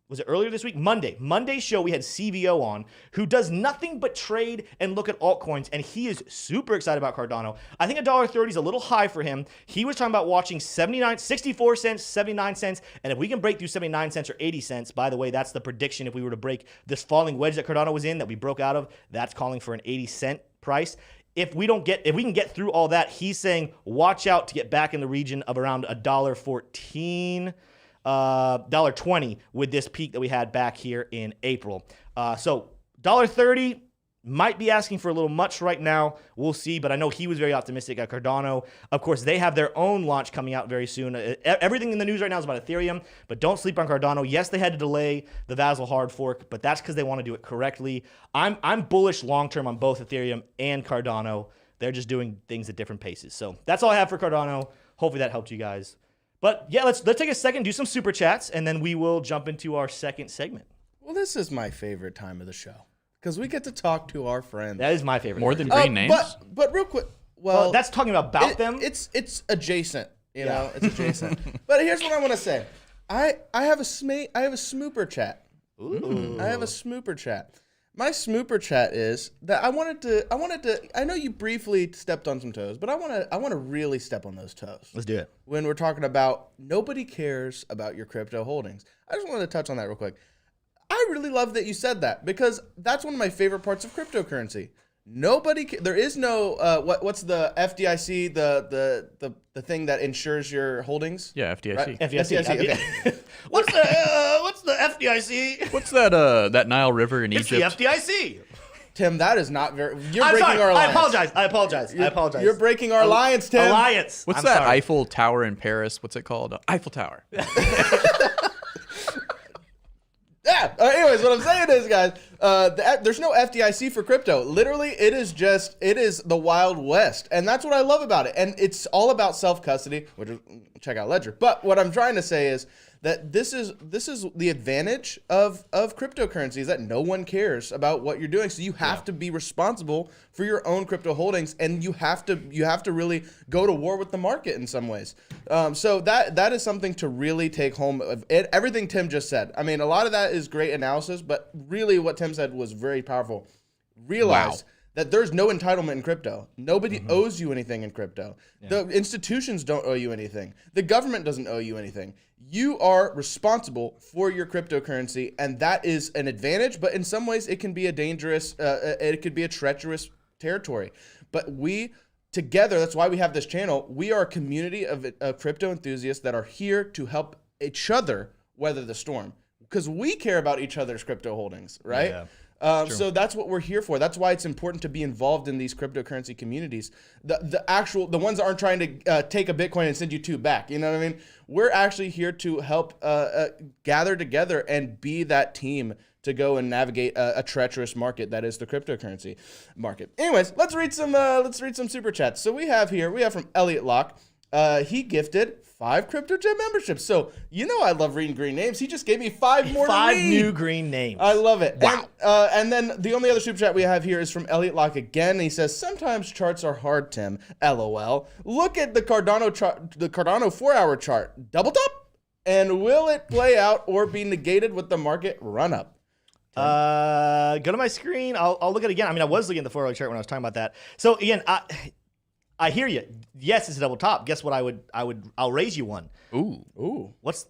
was it earlier this week? Monday's show, we had CVO on, who does nothing but trade and look at altcoins, and he is super excited about Cardano. I think $1.30 is a little high for him. He was talking about watching 64 cents, 79 cents, and if we can break through 79 cents or 80 cents, by the way, that's the prediction if we were to break this falling wedge that Cardano was in, that we broke out of, that's calling for an 80-cent price. If we can get through all that, he's saying watch out to get back in the region of around $1.14. $1.20 with this peak that we had back here in April. So $1.30 might be asking for a little much right now. We'll see, but I know he was very optimistic at Cardano. Of course, they have their own launch coming out very soon. Everything in the news right now is about Ethereum, but don't sleep on Cardano. Yes, they had to delay the Vasil hard fork, but that's because they want to do it correctly. I'm bullish long-term on both Ethereum and Cardano. They're just doing things at different paces. So that's all I have for Cardano. Hopefully that helped you guys. But yeah, let's take a second, do some super chats, and then we will jump into our second segment. Well, this is my favorite time of the show because we get to talk to our friends. That is my favorite. More than green names? But real quick, well, that's talking about them. It's adjacent, know, it's adjacent. But here's what I want to say. I have a smooper chat. Ooh. I have a smooper chat. My smooper chat is that I wanted to. I know you briefly stepped on some toes, but I want to really step on those toes. Let's do it. When we're talking about nobody cares about your crypto holdings, I just wanted to touch on that real quick. I really love that you said that because that's one of my favorite parts of cryptocurrency. There is no what's the FDIC, the thing that insures your holdings? Yeah, FDIC. Right? FDIC. Okay. What's the FDIC? What's that Nile River in It's Egypt? the FDIC. Tim, that is not very. You're I'm breaking sorry. our alliance. I apologize. You're breaking our alliance, Tim. Alliance. What's I'm that sorry. Eiffel Tower in Paris? What's it called? Eiffel Tower. Yeah. Anyways, what I'm saying is, guys, there's no FDIC for crypto. Literally, it is the Wild West, and that's what I love about it. And it's all about self-custody, which is, check out Ledger. But what I'm trying to say is that this is the advantage of cryptocurrency, is that no one cares about what you're doing. So you have to be responsible for your own crypto holdings, and you have to really go to war with the market in some ways. So that is something to really take home of it. Everything Tim just said. I mean, a lot of that is great analysis, but really what Tim said was very powerful. Realize that there's no entitlement in crypto. Nobody owes you anything in crypto. Yeah. The institutions don't owe you anything. The government doesn't owe you anything. You are responsible for your cryptocurrency, and that is an advantage, but in some ways it can be a dangerous, it could be a treacherous territory. But we together, that's why we have this channel, we are a community of crypto enthusiasts that are here to help each other weather the storm, because we care about each other's crypto holdings, right? Yeah. So that's what we're here for. That's why it's important to be involved in these cryptocurrency communities. The ones that aren't trying to take a Bitcoin and send you two back. You know what I mean? We're actually here to help gather together and be that team to go and navigate a treacherous market that is the cryptocurrency market. Anyways, let's read some super chats. So we have from Elliot Locke. He gifted 5 Crypto Jebb memberships. So, I love reading green names. He just gave me 5 more 5 new green names. I love it. Wow. And then the only other super chat we have here is from Elliot Locke again. He says, sometimes charts are hard, Tim. LOL. Look at the Cardano 4-hour chart. Double top? And will it play out or be negated with the market run up? Go to my screen. I'll look at it again. I mean, I was looking at the 4-hour chart when I was talking about that. So again, I hear you. Yes, it's a double top. Guess what? I'll raise you one. Ooh. What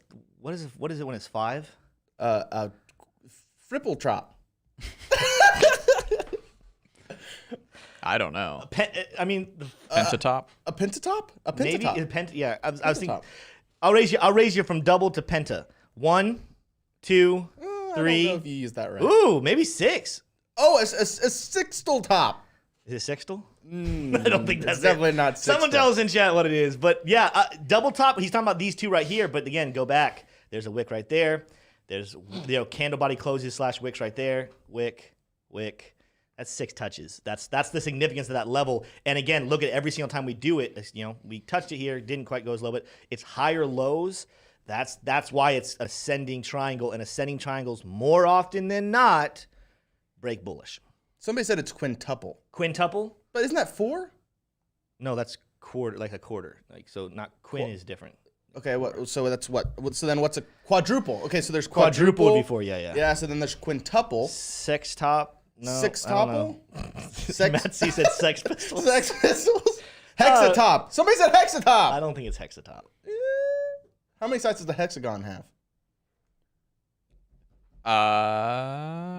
is it when it's 5? Fripple chop. I don't know. Pentatop? A pentatop? A pentatop. Maybe yeah. I was thinking. I'll raise you from double to penta. 1, 2, 3. I don't know if you used that right. Ooh, maybe 6. Oh, a sextal top. Is it sextal? I don't think that's definitely not sextal. Someone tell us in chat what it is. But yeah, double top. He's talking about these two right here. But again, go back. There's a wick right there. There's candle body closes / wicks right there. Wick. That's 6 touches. That's the significance of that level. And again, look at every single time we do it. We touched it here, didn't quite go as low, but it's higher lows. That's why it's ascending triangle, and ascending triangles more often than not break bullish. Somebody said it's quintuple. Quintuple? But isn't that 4? No, that's quarter, like a quarter. So not quin is different. Okay, so that's what? So then what's a quadruple? Okay, so there's quadruple would be 4, yeah. Yeah, so then there's quintuple. Sextop. No, Sextuple? Matt C said Sex Pistols. Sex Pistols? Hexatop. Somebody said hexatop. I don't think it's hexatop. How many sides does the hexagon have?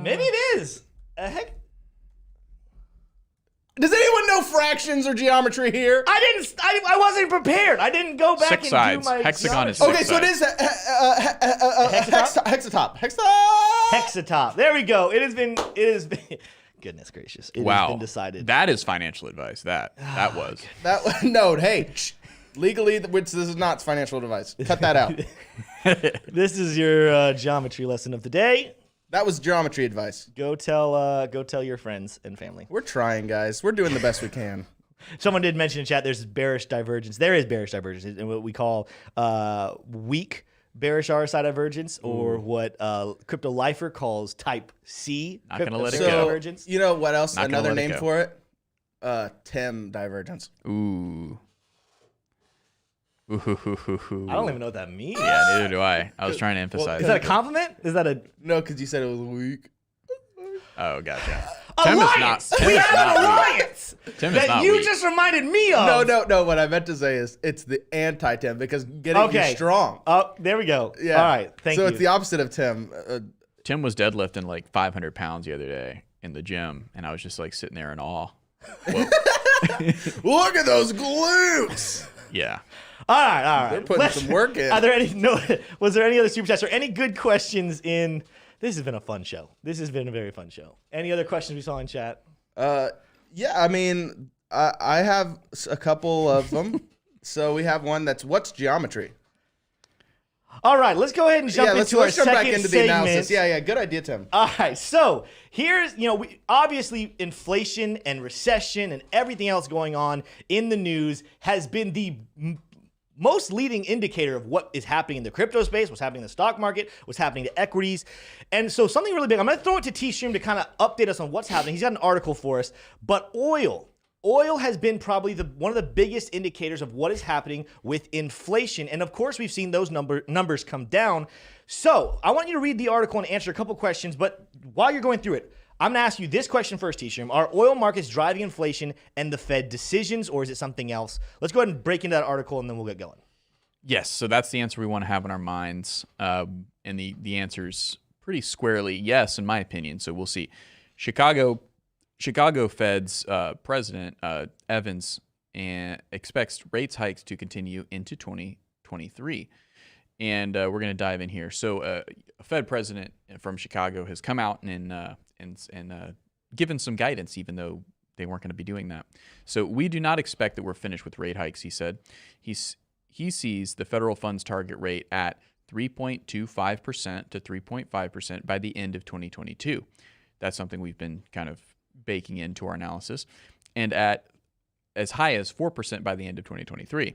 Maybe it is. Does anyone know fractions or geometry here? I wasn't prepared. I didn't go back 6 and sides. do my Hexagon is okay, 6 so sides. it is hexatop. Hexatop. There we go. It has been. Goodness gracious. It has been decided. That is financial advice. That was. No, hey, legally, this is not financial advice. Cut that out. This is your geometry lesson of the day. That was geometry advice. Go tell your friends and family. We're trying, guys. We're doing the best we can. Someone did mention in chat there's bearish divergence. There is bearish divergence, and what we call weak bearish RSI divergence, or what Crypto Lifer calls Type C. Not gonna let it go. Divergence. You know what else? Not Another name go. for it? TEM divergence. Ooh. I don't even know what that means. Yeah, neither do I. I was trying to emphasize. Is that a compliment? Is that a No, because you said it was weak. Oh, gotcha. alliance? We have an alliance Tim is that not you weak. just reminded me of. No. What I meant to say is it's the anti-TEM, because getting you strong. Oh, there we go. Yeah. All right. Thank you. So it's the opposite of TEM. Tim was deadlifting like 500 pounds the other day in the gym, and I was just like sitting there in awe. Look at those glutes. Yeah. All right. They're putting some work in. Was there any other super chats or any good questions in This has been a fun show. This has been a very fun show. Any other questions we saw in chat? Yeah, I mean, I have a couple of them. So we have one that's what's geometry? All right, let's go ahead and jump into our jump back second into the segment. analysis. Yeah, good idea, Tim. All right, so here's, obviously inflation and recession and everything else going on in the news has been the most leading indicator of what is happening in the crypto space, what's happening in the stock market, what's happening to equities. And so something really big, I'm going to throw it to T-Stream to kind of update us on what's happening. He's got an article for us, but Oil has been probably one of the biggest indicators of what is happening with inflation. And of course, we've seen those numbers come down. So I want you to read the article and answer a couple questions. But while you're going through it, I'm going to ask you this question first, T-Stream. Are oil markets driving inflation and the Fed decisions, or is it something else? Let's go ahead and break into that article, and then we'll get going. Yes, so that's the answer we want to have in our minds. And the answer's pretty squarely yes, in my opinion. So we'll see. Chicago Fed's president, Evans, expects rates hikes to continue into 2023. And we're going to dive in here. So a Fed president from Chicago has come out and given some guidance, even though they weren't going to be doing that. So we do not expect that we're finished with rate hikes, he said. He sees the federal funds target rate at 3.25% to 3.5% by the end of 2022. That's something we've been kind of baking into our analysis, and at as high as 4% by the end of 2023.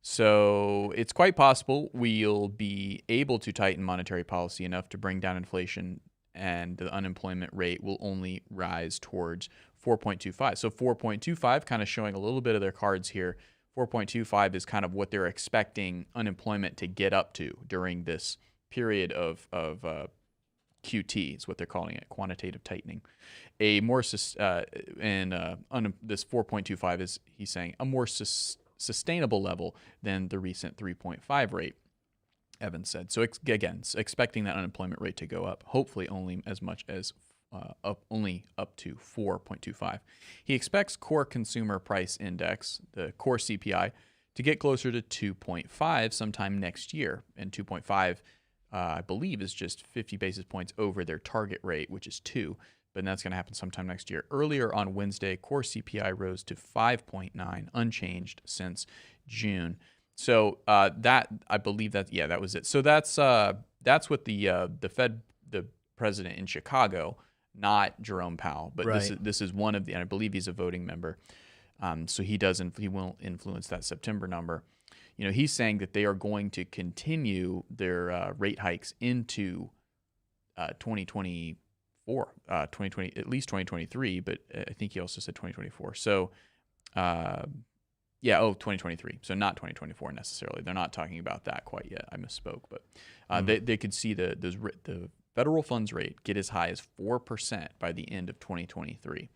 So it's quite possible we'll be able to tighten monetary policy enough to bring down inflation, and the unemployment rate will only rise towards 4.25. So 4.25 kind of showing a little bit of their cards here. 4.25 is kind of what they're expecting unemployment to get up to during this period of QT is what they're calling it, quantitative tightening. This 4.25 is, he's saying, a more sustainable level than the recent 3.5 rate, Evans said. So again, expecting that unemployment rate to go up, hopefully only as much as only up to 4.25. He expects core consumer price index, the core CPI, to get closer to 2.5 sometime next year, and 2.5 I believe is just 50 basis points over their target rate, which is 2, but that's going to happen sometime next year. Earlier on Wednesday, core CPI rose to 5.9, unchanged since June. So that, I believe that was it. So that's what the president in Chicago, not Jerome Powell, but right. this is one of the, and I believe he's a voting member. So he won't influence that September number. He's saying that they are going to continue their rate hikes into 2024, 2020, at least 2023, but I think he also said 2024. So, 2023. So not 2024 necessarily. They're not talking about that quite yet. I misspoke, but they could see the federal funds rate get as high as 4% by the end of 2023.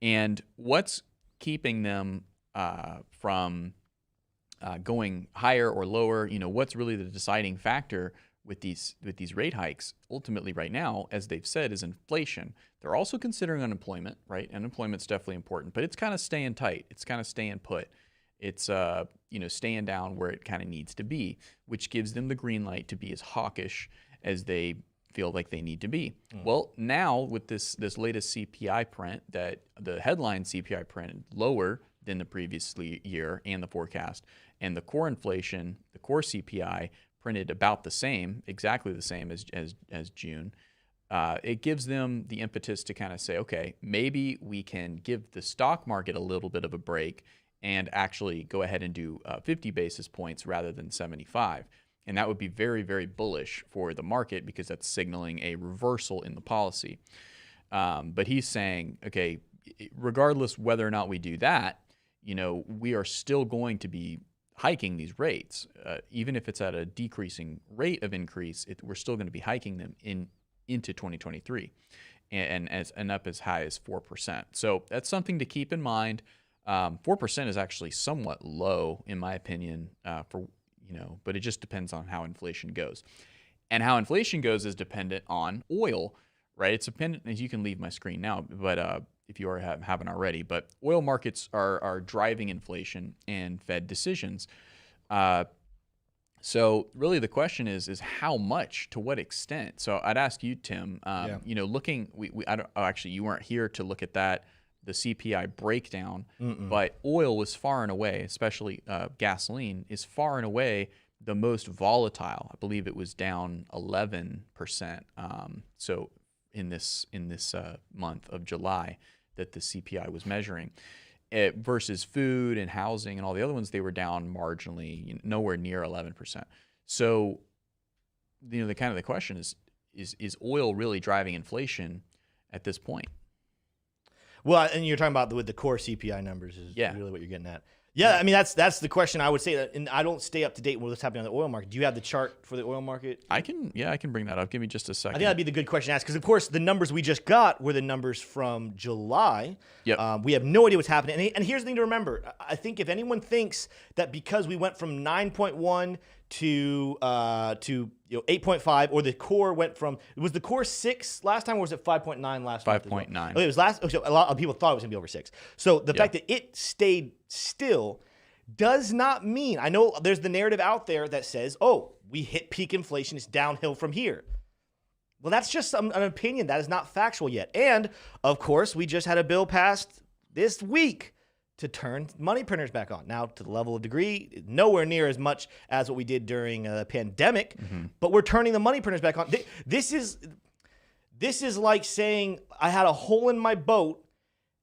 And what's keeping them from going higher or lower, what's really the deciding factor with these rate hikes ultimately right now, as they've said, is inflation. They're also considering unemployment, right? Unemployment's definitely important, but it's kind of staying tight. It's kind of staying put. It's staying down where it kind of needs to be, which gives them the green light to be as hawkish as they feel like they need to be. Well, now with this latest CPI print, that the headline CPI print lower than the previous year and the forecast, and the core inflation, the core CPI printed about the same, exactly the same as June. It gives them the impetus to kind of say, okay, maybe we can give the stock market a little bit of a break and actually go ahead and do 50 basis points rather than 75. And that would be very, very bullish for the market because that's signaling a reversal in the policy. But he's saying, okay, regardless whether or not we do that, we are still going to be hiking these rates. Even if it's at a decreasing rate of increase, we're still going to be hiking them into 2023 and up as high as 4%. So that's something to keep in mind. 4% is actually somewhat low, in my opinion, but it just depends on how inflation goes. And how inflation goes is dependent on oil, right? It's dependent, as you can leave my screen now, but if you haven't already, but oil markets are driving inflation and Fed decisions. So really the question is how much, to what extent? So I'd ask you, Tim, you know, looking, I don't, oh, actually you weren't here to look at that, the CPI breakdown, but oil was far and away, especially gasoline, is far and away the most volatile. I believe it was down 11%. So in this month of July that the CPI was measuring. Versus food and housing and all the other ones, they were down marginally, you know, nowhere near 11%. So, you know, the question is oil really driving inflation at this point? Well, and you're talking about with the core CPI numbers is really what you're getting at. Yeah, I mean that's the question I would say that, and I don't stay up to date with what's happening on the oil market. Do you have the chart for the oil market? I can bring that up. Give me just a second. I think that'd be the good question to ask because of course the numbers we just got were the numbers from July. Yep. We have no idea what's happening. And here's the thing to remember. I think if anyone thinks that because we went from 9.1 to 8.5, or the core went from, was the core 6 last time, or was it 5.9 last month? 5.9. Okay, it was last. So a lot of people thought it was gonna be over 6. So the fact that it stayed still does not mean, I know there's the narrative out there that says, oh, we hit peak inflation, it's downhill from here. Well, that's just an opinion. That is not factual yet. And of course, we just had a bill passed this week to turn money printers back on. Now, to the level of degree, nowhere near as much as what we did during the pandemic, but we're turning the money printers back on. This is like saying I had a hole in my boat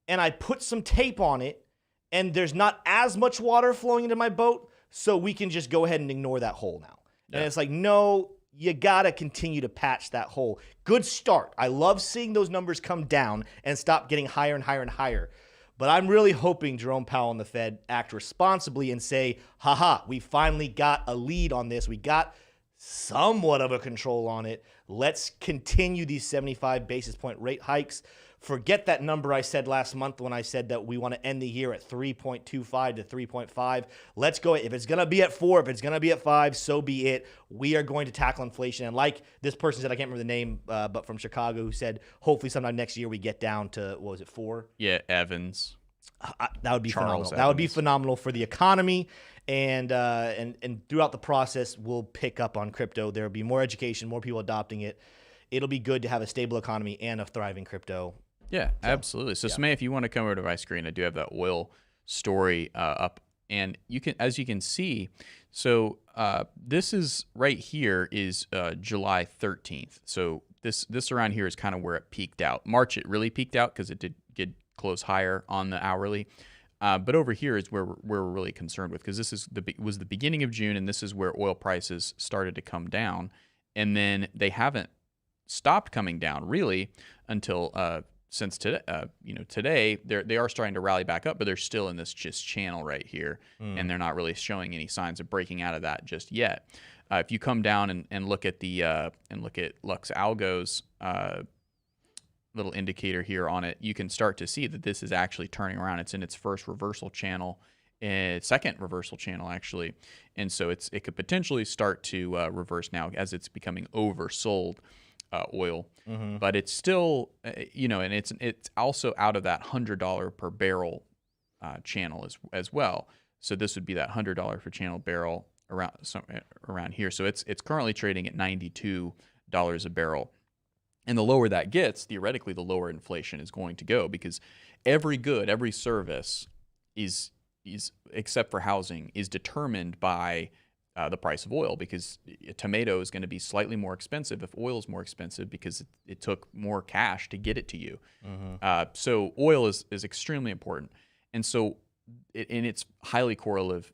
and I put some tape on it and there's not as much water flowing into my boat, so we can just go ahead and ignore that hole now. Yeah. And it's like, no, you gotta continue to patch that hole. Good start. I love seeing those numbers come down and stop getting higher and higher and higher. But I'm really hoping Jerome Powell and the Fed act responsibly and say, haha, we finally got a lead on this. We got somewhat of a control on it. Let's continue these 75 basis point rate hikes. Forget that number I said last month when I said that we want to end the year at 3.25 to 3.5. Let's go. If it's going to be at 4, if it's going to be at 5, so be it. We are going to tackle inflation. And like this person said, I can't remember the name, but from Chicago, who said, hopefully sometime next year we get down to, what was it, 4? Yeah, Evans. That would be Charles phenomenal. Evans. That would be phenomenal for the economy. And throughout the process, we'll pick up on crypto. There will be more education, more people adopting it. It'll be good to have a stable economy and a thriving crypto. Yeah, absolutely. So, Smay, if you want to come over to my screen, I do have that oil story up, and you can, as you can see, so this is right here is July 13th. So this around here is kind of where it peaked out. March it really peaked out because it did get close higher on the hourly. But over here is where we're really concerned with, because this is was the beginning of June, and this is where oil prices started to come down, and then they haven't stopped coming down really until since today. Today they are starting to rally back up, but they're still in this just channel right here, and they're not really showing any signs of breaking out of that just yet. If you come down and look at the Lux Algo's little indicator here on it, you can start to see that this is actually turning around. It's in its first reversal channel, second reversal channel actually, and so it could potentially start to reverse now as it's becoming oversold oil. But it's still and it's also out of that $100 per barrel channel as well. So this would be that $100 per channel barrel around here. So it's currently trading at $92 a barrel. And the lower that gets, theoretically, the lower inflation is going to go, because every good, every service is except for housing, is determined by the price of oil, because a tomato is going to be slightly more expensive if oil is more expensive, because it took more cash to get it to you. So oil is extremely important. And so it's highly correlative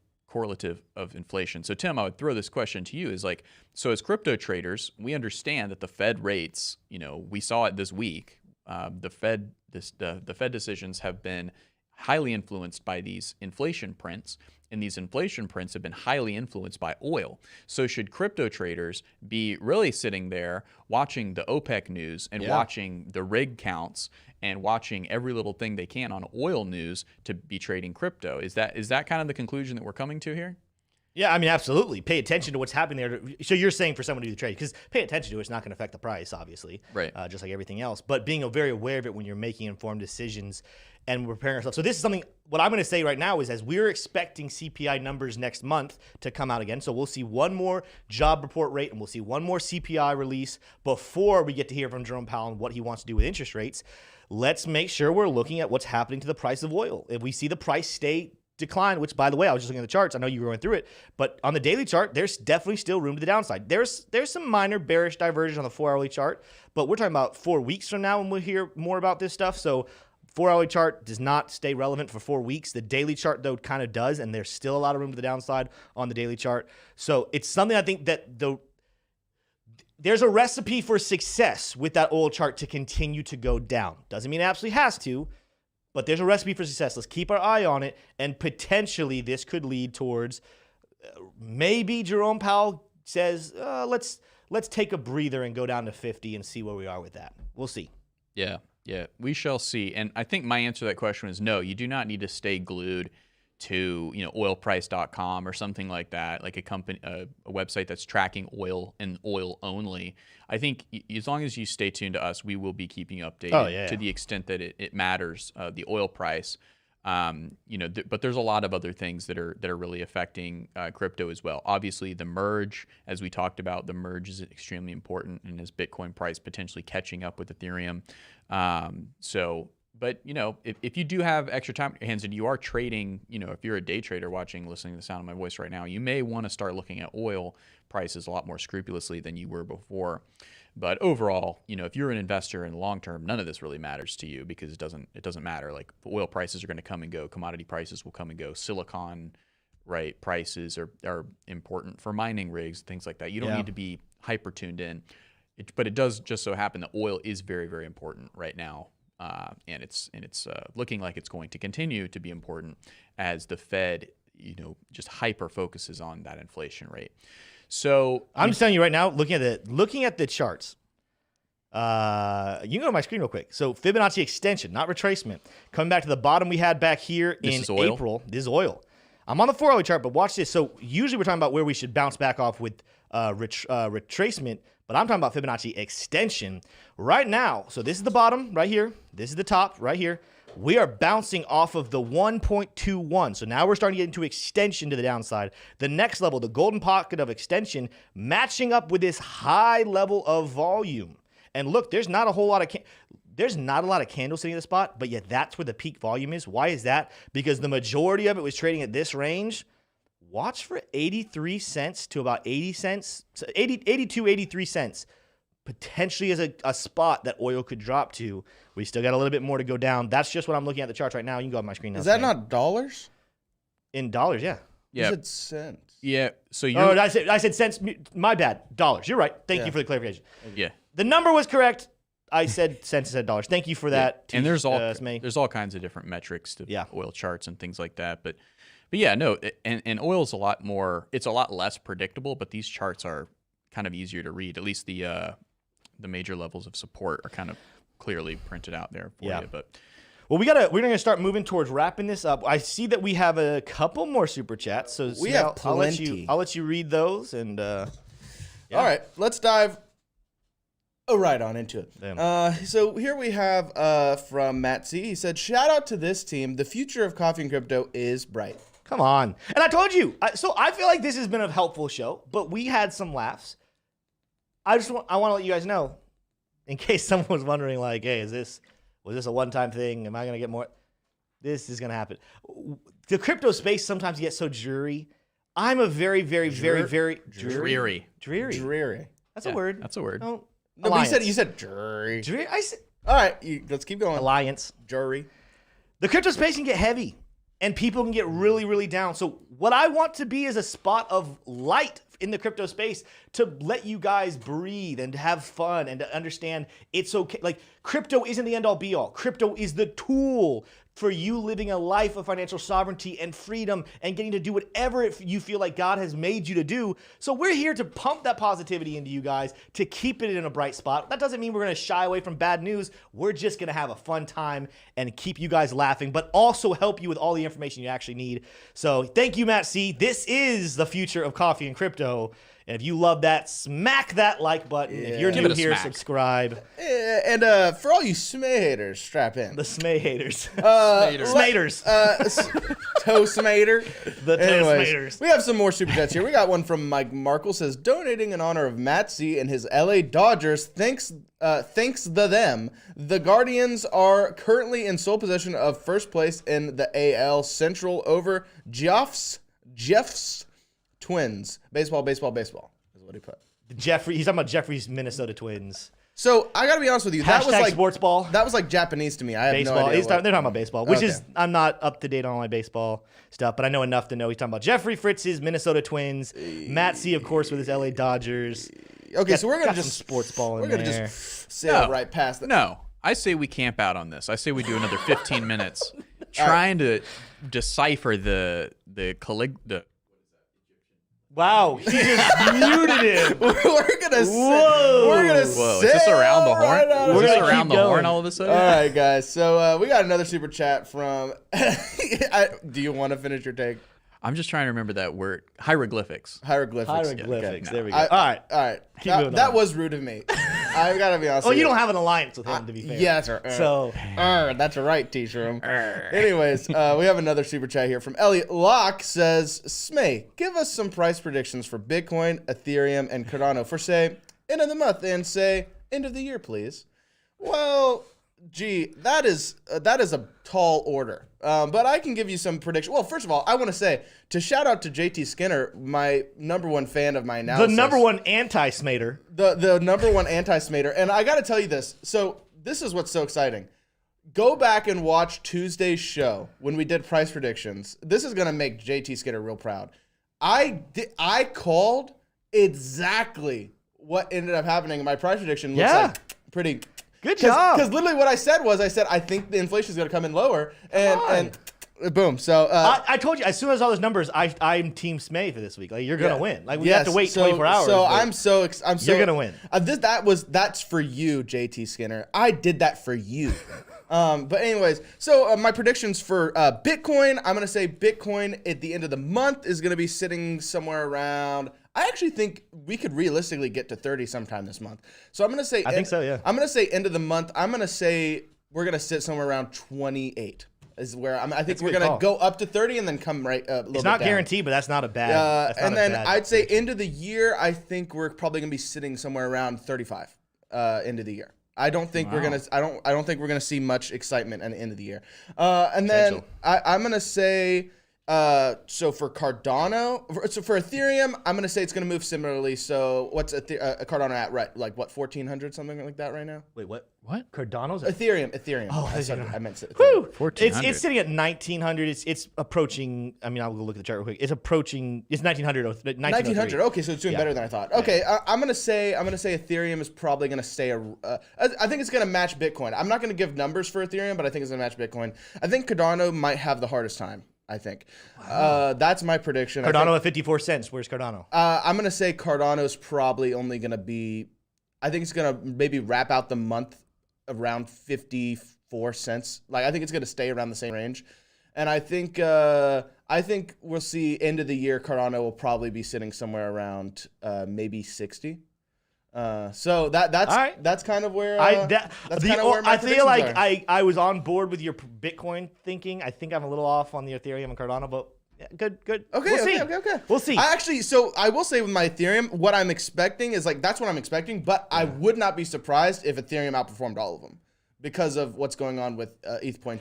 of inflation. So Tim, I would throw this question to you, is like, so as crypto traders, we understand that the Fed rates, we saw it this week. The Fed decisions have been highly influenced by these inflation prints, and these inflation prints have been highly influenced by oil. So should crypto traders be really sitting there watching the OPEC news and watching the rig counts and watching every little thing they can on oil news to be trading crypto? Is that kind of the conclusion that we're coming to here? Yeah, I mean, absolutely. Pay attention to what's happening there. So you're saying for someone to do the trade, because pay attention to it's not going to affect the price, obviously, Right. Just like everything else. But being very aware of it when you're making informed decisions and we're preparing ourselves. So this is something. What I'm going to say right now is, as we're expecting CPI numbers next month to come out again, so we'll see one more job report rate and we'll see one more CPI release before we get to hear from Jerome Powell and what he wants to do with interest rates. Let's make sure we're looking at what's happening to the price of oil. If we see the price stay decline, which, by the way, I was just looking at the charts. I know you were going through it, but on the daily chart, there's definitely still room to the downside. There's some minor bearish divergence on the 4-hourly chart, but we're talking about 4 weeks from now when we'll hear more about this stuff. So 4-hourly chart does not stay relevant for 4 weeks. The daily chart, though, kind of does, and there's still a lot of room to the downside on the daily chart. So it's something I think that there's a recipe for success with that oil chart to continue to go down. Doesn't mean it absolutely has to, but there's a recipe for success. Let's keep our eye on it, and potentially this could lead towards maybe Jerome Powell says, let's take a breather and go down to 50 and see where we are with that. We'll see. Yeah, we shall see. And I think my answer to that question is no. You do not need to stay glued to oilprice.com or something like that, like a company, a website that's tracking oil and oil only. I think as long as you stay tuned to us, we will be keeping you updated to the extent that it matters, the oil price. But there's a lot of other things that are really affecting crypto as well. Obviously, the merge, as we talked about, the merge is extremely important, and as Bitcoin price potentially catching up with Ethereum. But if you do have extra time in your hands and you are trading, if you're a day trader listening to the sound of my voice right now, you may want to start looking at oil prices a lot more scrupulously than you were before. But overall, if you're an investor in the long term, none of this really matters to you because it doesn't matter. Like, oil prices are going to come and go, commodity prices will come and go, silicon prices are important for mining rigs, things like that. You don't need to be hyper tuned in. But it does just so happen that oil is very, very important right now. And it's looking like it's going to continue to be important as the Fed, just hyper focuses on that inflation rate. So I'm just telling you right now, looking at the charts. You can go to my screen real quick. So Fibonacci extension, not retracement. Coming back to the bottom we had back here in April. This is oil. I'm on the 4-hourly chart, but watch this. So usually we're talking about where we should bounce back off with retracement, but I'm talking about Fibonacci extension right now. So this is the bottom right here. This is the top right here. We are bouncing off of the 1.21. So now we're starting to get into extension to the downside. The next level, the golden pocket of extension, matching up with this high level of volume. And look, there's not a lot of candles sitting in the spot, but yet that's where the peak volume is. Why is that? Because the majority of it was trading at this range. Watch for 83 cents to about 80 cents, 82, 83 cents, potentially as a spot that oil could drop to. We still got a little bit more to go down. That's just what I'm looking at the charts right now. You can go on my screen now. Is that not dollars? In dollars, yeah. You said cents. Yeah. So you. Oh, I said cents. My bad. Dollars. You're right. Thank you for the clarification. Yeah. The number was correct. I said cents instead of dollars. Thank you for that. And there's all kinds of different metrics to oil charts and things like that. But yeah, no. And oil's a lot more. It's a lot less predictable. But these charts are kind of easier to read. At least the major levels of support are kind of clearly printed out there for you. But well, we're gonna start moving towards wrapping this up. I see that we have a couple more super chats, so we have plenty. I'll let you read those, and all right, let's dive right on into it. So here we have from Matt C. He said, "Shout out to this team. The future of coffee and crypto is bright." Come on, and I told you. So I feel like this has been a helpful show, but we had some laughs. I want to let you guys know, in case someone was wondering, like, hey, was this a one-time thing? Am I going to get more? This is going to happen. The crypto space sometimes gets so dreary. I'm a very, very, very, very dreary. That's a word. That's a word. No, but you said dreary. I said. All right, let's keep going. Alliance. Jury. The crypto space can get heavy, and people can get really, really down. So what I want to be is a spot of light in the crypto space to let you guys breathe and have fun and to understand it's okay. Like, crypto isn't the end all be all. Crypto is the tool for you living a life of financial sovereignty and freedom and getting to do whatever you feel like God has made you to do. So we're here to pump that positivity into you guys, to keep it in a bright spot. That doesn't mean we're going to shy away from bad news. We're just going to have a fun time and keep you guys laughing, but also help you with all the information you actually need. So thank you, Matt C. This is the future of coffee and crypto. And if you love that, smack that like button. If you're new here, subscribe. And for all you Smay haters, strap in. The Smay haters. Smaters. Toastmater. The Toastmaters. We have some more super chats here. We got one from Mike Markle, says, donating in honor of Matsy and his LA Dodgers. Thanks them. The Guardians are currently in sole possession of first place in the AL Central over Jeff's Twins. Baseball is what he put. He's talking about Jeffrey's Minnesota Twins. So I gotta be honest with you. That was like sports ball. That was like Japanese to me. I have baseball. no idea. They're talking about baseball, which is I'm not up to date on all my baseball stuff, but I know enough to know he's talking about Jeffrey Fritz's Minnesota Twins, Matt C, of course, with his LA Dodgers. Okay, so we're gonna just sports ball. We're gonna just sail right past it. No, I say we camp out on this. I say we do another 15 minutes trying to decipher the Wow, he just muted him. We're gonna Whoa, is this around the horn? Right is this around the horn all of a sudden? All right, guys. So we got another super chat from. Do you want to finish your take? I'm just trying to remember that word. Hieroglyphics. Hieroglyphics. Okay. No. There we go. All right. That was rude of me. I gotta be honest. Oh, you don't have an alliance with him, to be fair. Yes. So that's right, T-Shroom. Anyways, we have another super chat here from Elliot Locke. Says, Smay, give us some price predictions for Bitcoin, Ethereum, and Cardano for say end of the month and say end of the year, please. Well, gee, that is a tall order. But I can give you some prediction. Well, first of all, I want to say to shout out to JT Skinner, my number one fan of my analysis. The number one anti-Smater. The number one anti-Smater. And I got to tell you this. So this is what's so exciting. Go back and watch Tuesday's show when we did price predictions. This is going to make JT Skinner real proud. I called exactly what ended up happening. My price prediction looks like pretty... Good job. Because literally what I said was, I think the inflation is going to come in lower, and boom. So I told you as soon as all those numbers, I'm Team Smay for this week. Like you're gonna win. Like we have to wait 24 hours. So I'm so you're gonna win. That's for you, JT Skinner. I did that for you. But anyways, so my predictions for Bitcoin, I'm gonna say Bitcoin at the end of the month is gonna be sitting somewhere around. I actually think we could realistically get to 30 sometime this month. So I'm gonna say I think so, yeah. I'm gonna say end of the month. I'm gonna say we're gonna sit somewhere around 28. Is where I think we're gonna go up to 30 and then come right a little bit down. It's not guaranteed, but that's not a bad. And then I'd say end of the year. I think we're probably gonna be sitting somewhere around 35. End of the year. I don't think we're gonna. I don't think we're gonna see much excitement at the end of the year. And then I'm gonna say. So for Cardano, for Ethereum, I'm gonna say it's gonna move similarly. So what's Cardano at? Right, like what 1400 something like that right now? Wait, what? What? Cardano's Ethereum. Oh, I meant Ethereum. Woo! 1400. It's sitting at 1900. It's approaching. I mean, I'll go look at the chart real quick. It's approaching. It's 1900. 1900. Okay, so it's doing better than I thought. Okay, I'm gonna say Ethereum is probably gonna stay. I think it's gonna match Bitcoin. I'm not gonna give numbers for Ethereum, but I think it's gonna match Bitcoin. I think Cardano might have the hardest time. I think. That's my prediction. Cardano at 54 cents. Where's Cardano? I'm going to say Cardano's probably only going to be, I think it's going to maybe wrap out the month around 54 cents. Like, I think it's going to stay around the same range. And I think we'll see end of the year, Cardano will probably be sitting somewhere around maybe 60. So that's kind of where I feel like I was on board with your Bitcoin thinking. I think I'm a little off on the Ethereum and Cardano, but yeah, good. Okay. We'll see. I will say with my Ethereum, what I'm expecting is that's what I'm expecting, but I would not be surprised if Ethereum outperformed all of them because of what's going on with ETH 2.0.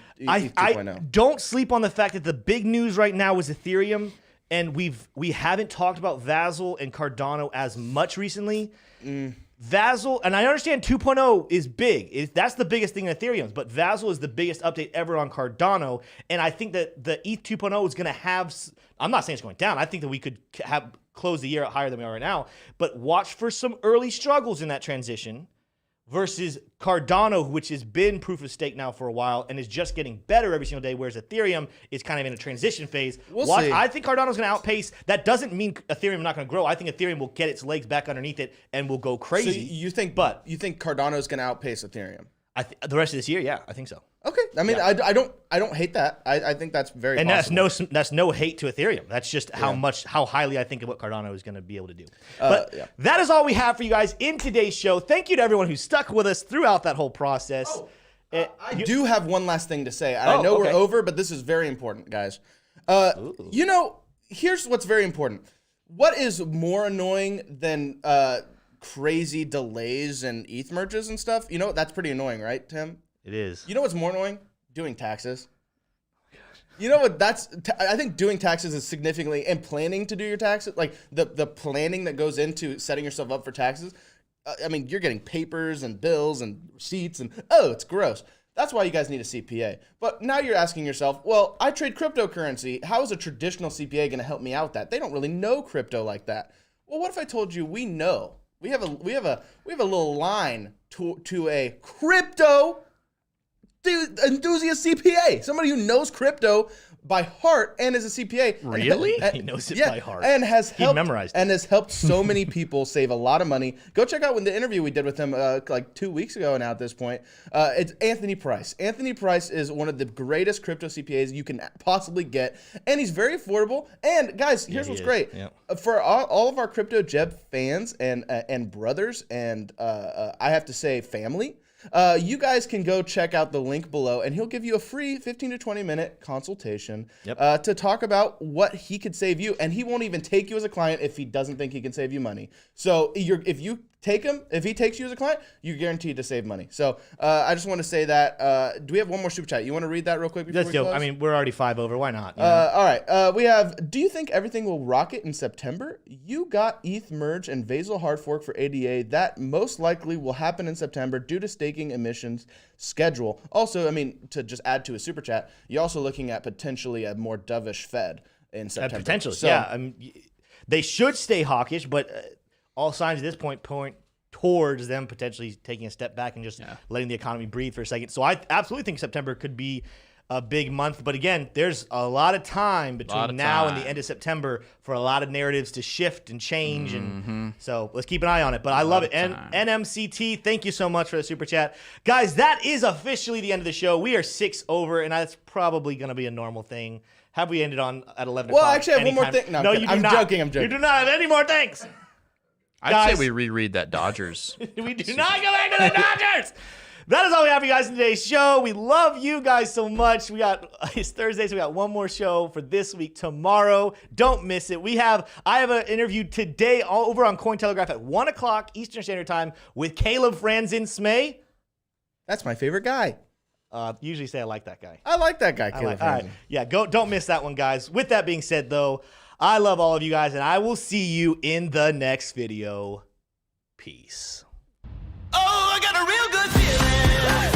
I don't sleep on the fact that the big news right now is Ethereum. And we haven't talked about Vasil and Cardano as much recently. Vasil, and I understand 2.0 is big. That's the biggest thing in Ethereum. But Vasil is the biggest update ever on Cardano. And I think that the ETH 2.0 is going to have, I'm not saying it's going down. I think that we could close the year higher than we are right now. But watch for some early struggles in that transition. versus Cardano, which has been proof of stake now for a while and is just getting better every single day, whereas Ethereum is kind of in a transition phase. We'll see. I think Cardano's going to outpace. That doesn't mean Ethereum is not going to grow. I think Ethereum will get its legs back underneath it and will go crazy. So you think Cardano's going to outpace Ethereum? The rest of this year, yeah, I think so. Okay, I mean, I don't hate that. I think that's very And possible. that's no hate to Ethereum. That's just how highly I think of what Cardano is going to be able to do. But that is all we have for you guys in today's show. Thank you to everyone who stuck with us throughout that whole process. I do have one last thing to say. I know we're over, but this is very important, guys. You know, here's what's very important. What is more annoying than crazy delays and ETH merges and stuff? You know, that's pretty annoying, right, Tim? It is. You know what's more annoying? Doing taxes. You know what? I think doing taxes is significantly, and planning to do your taxes, like the planning that goes into setting yourself up for taxes. I mean, you're getting papers and bills and receipts, and it's gross. That's why you guys need a CPA. But now you're asking yourself, well, I trade cryptocurrency. How is a traditional CPA going to help me out with that? They don't really know crypto like that. Well, what if I told you we know? We have a little line to a crypto enthusiast CPA, somebody who knows crypto by heart and is a CPA. Really? He knows it by heart. And has helped, memorized it. and has helped so many people save a lot of money. Go check out the interview we did with him like 2 weeks ago now at this point. It's Anthony Price. Anthony Price is one of the greatest crypto CPAs you can possibly get, and he's very affordable. And guys, here's what's great. Yep. For all of our Crypto Jebb fans and brothers and I have to say family, you guys can go check out the link below, and he'll give you a free 15 to 20 minute consultation to talk about what he could save you. And he won't even take you as a client if he doesn't think he can save you money. So if he takes you as a client, you're guaranteed to save money. So I just want to say that. Do we have one more super chat? You want to read that real quick before we close? I mean, we're already 5 over. Why not? All right. We have, do you think everything will rocket in September? You got ETH merge and Vasil hard fork for ADA. That most likely will happen in September due to staking emissions schedule. Also, I mean, to just add to a super chat, you're also looking at potentially a more dovish Fed in September. Potentially, so, yeah. I mean, they should stay hawkish, but all signs at this point point towards them potentially taking a step back and just letting the economy breathe for a second. So I absolutely think September could be a big month. But again, there's a lot of time between now and the end of September for a lot of narratives to shift and change. And so let's keep an eye on it. But I love it. And NMCT, thank you so much for the super chat. Guys, that is officially the end of the show. We are 6 over, and that's probably going to be a normal thing. Have we ended on at 11 o'clock? Well, actually, I have one more thing. No, I'm joking. I'm joking. You do not have any more things. I'd say we reread that Dodgers. We do not go back to the Dodgers. That is all we have for you guys in today's show. We love you guys so much. It's Thursday, so we got one more show for this week tomorrow. Don't miss it. I have an interview today all over on Cointelegraph at 1 o'clock Eastern Standard Time with Caleb Franzen Smay. That's my favorite guy. Usually say I like that guy. I like that guy, Caleb Franzen. All right. Yeah, don't miss that one, guys. With that being said, though, I love all of you guys, and I will see you in the next video. Peace. Oh, I got a real good feeling.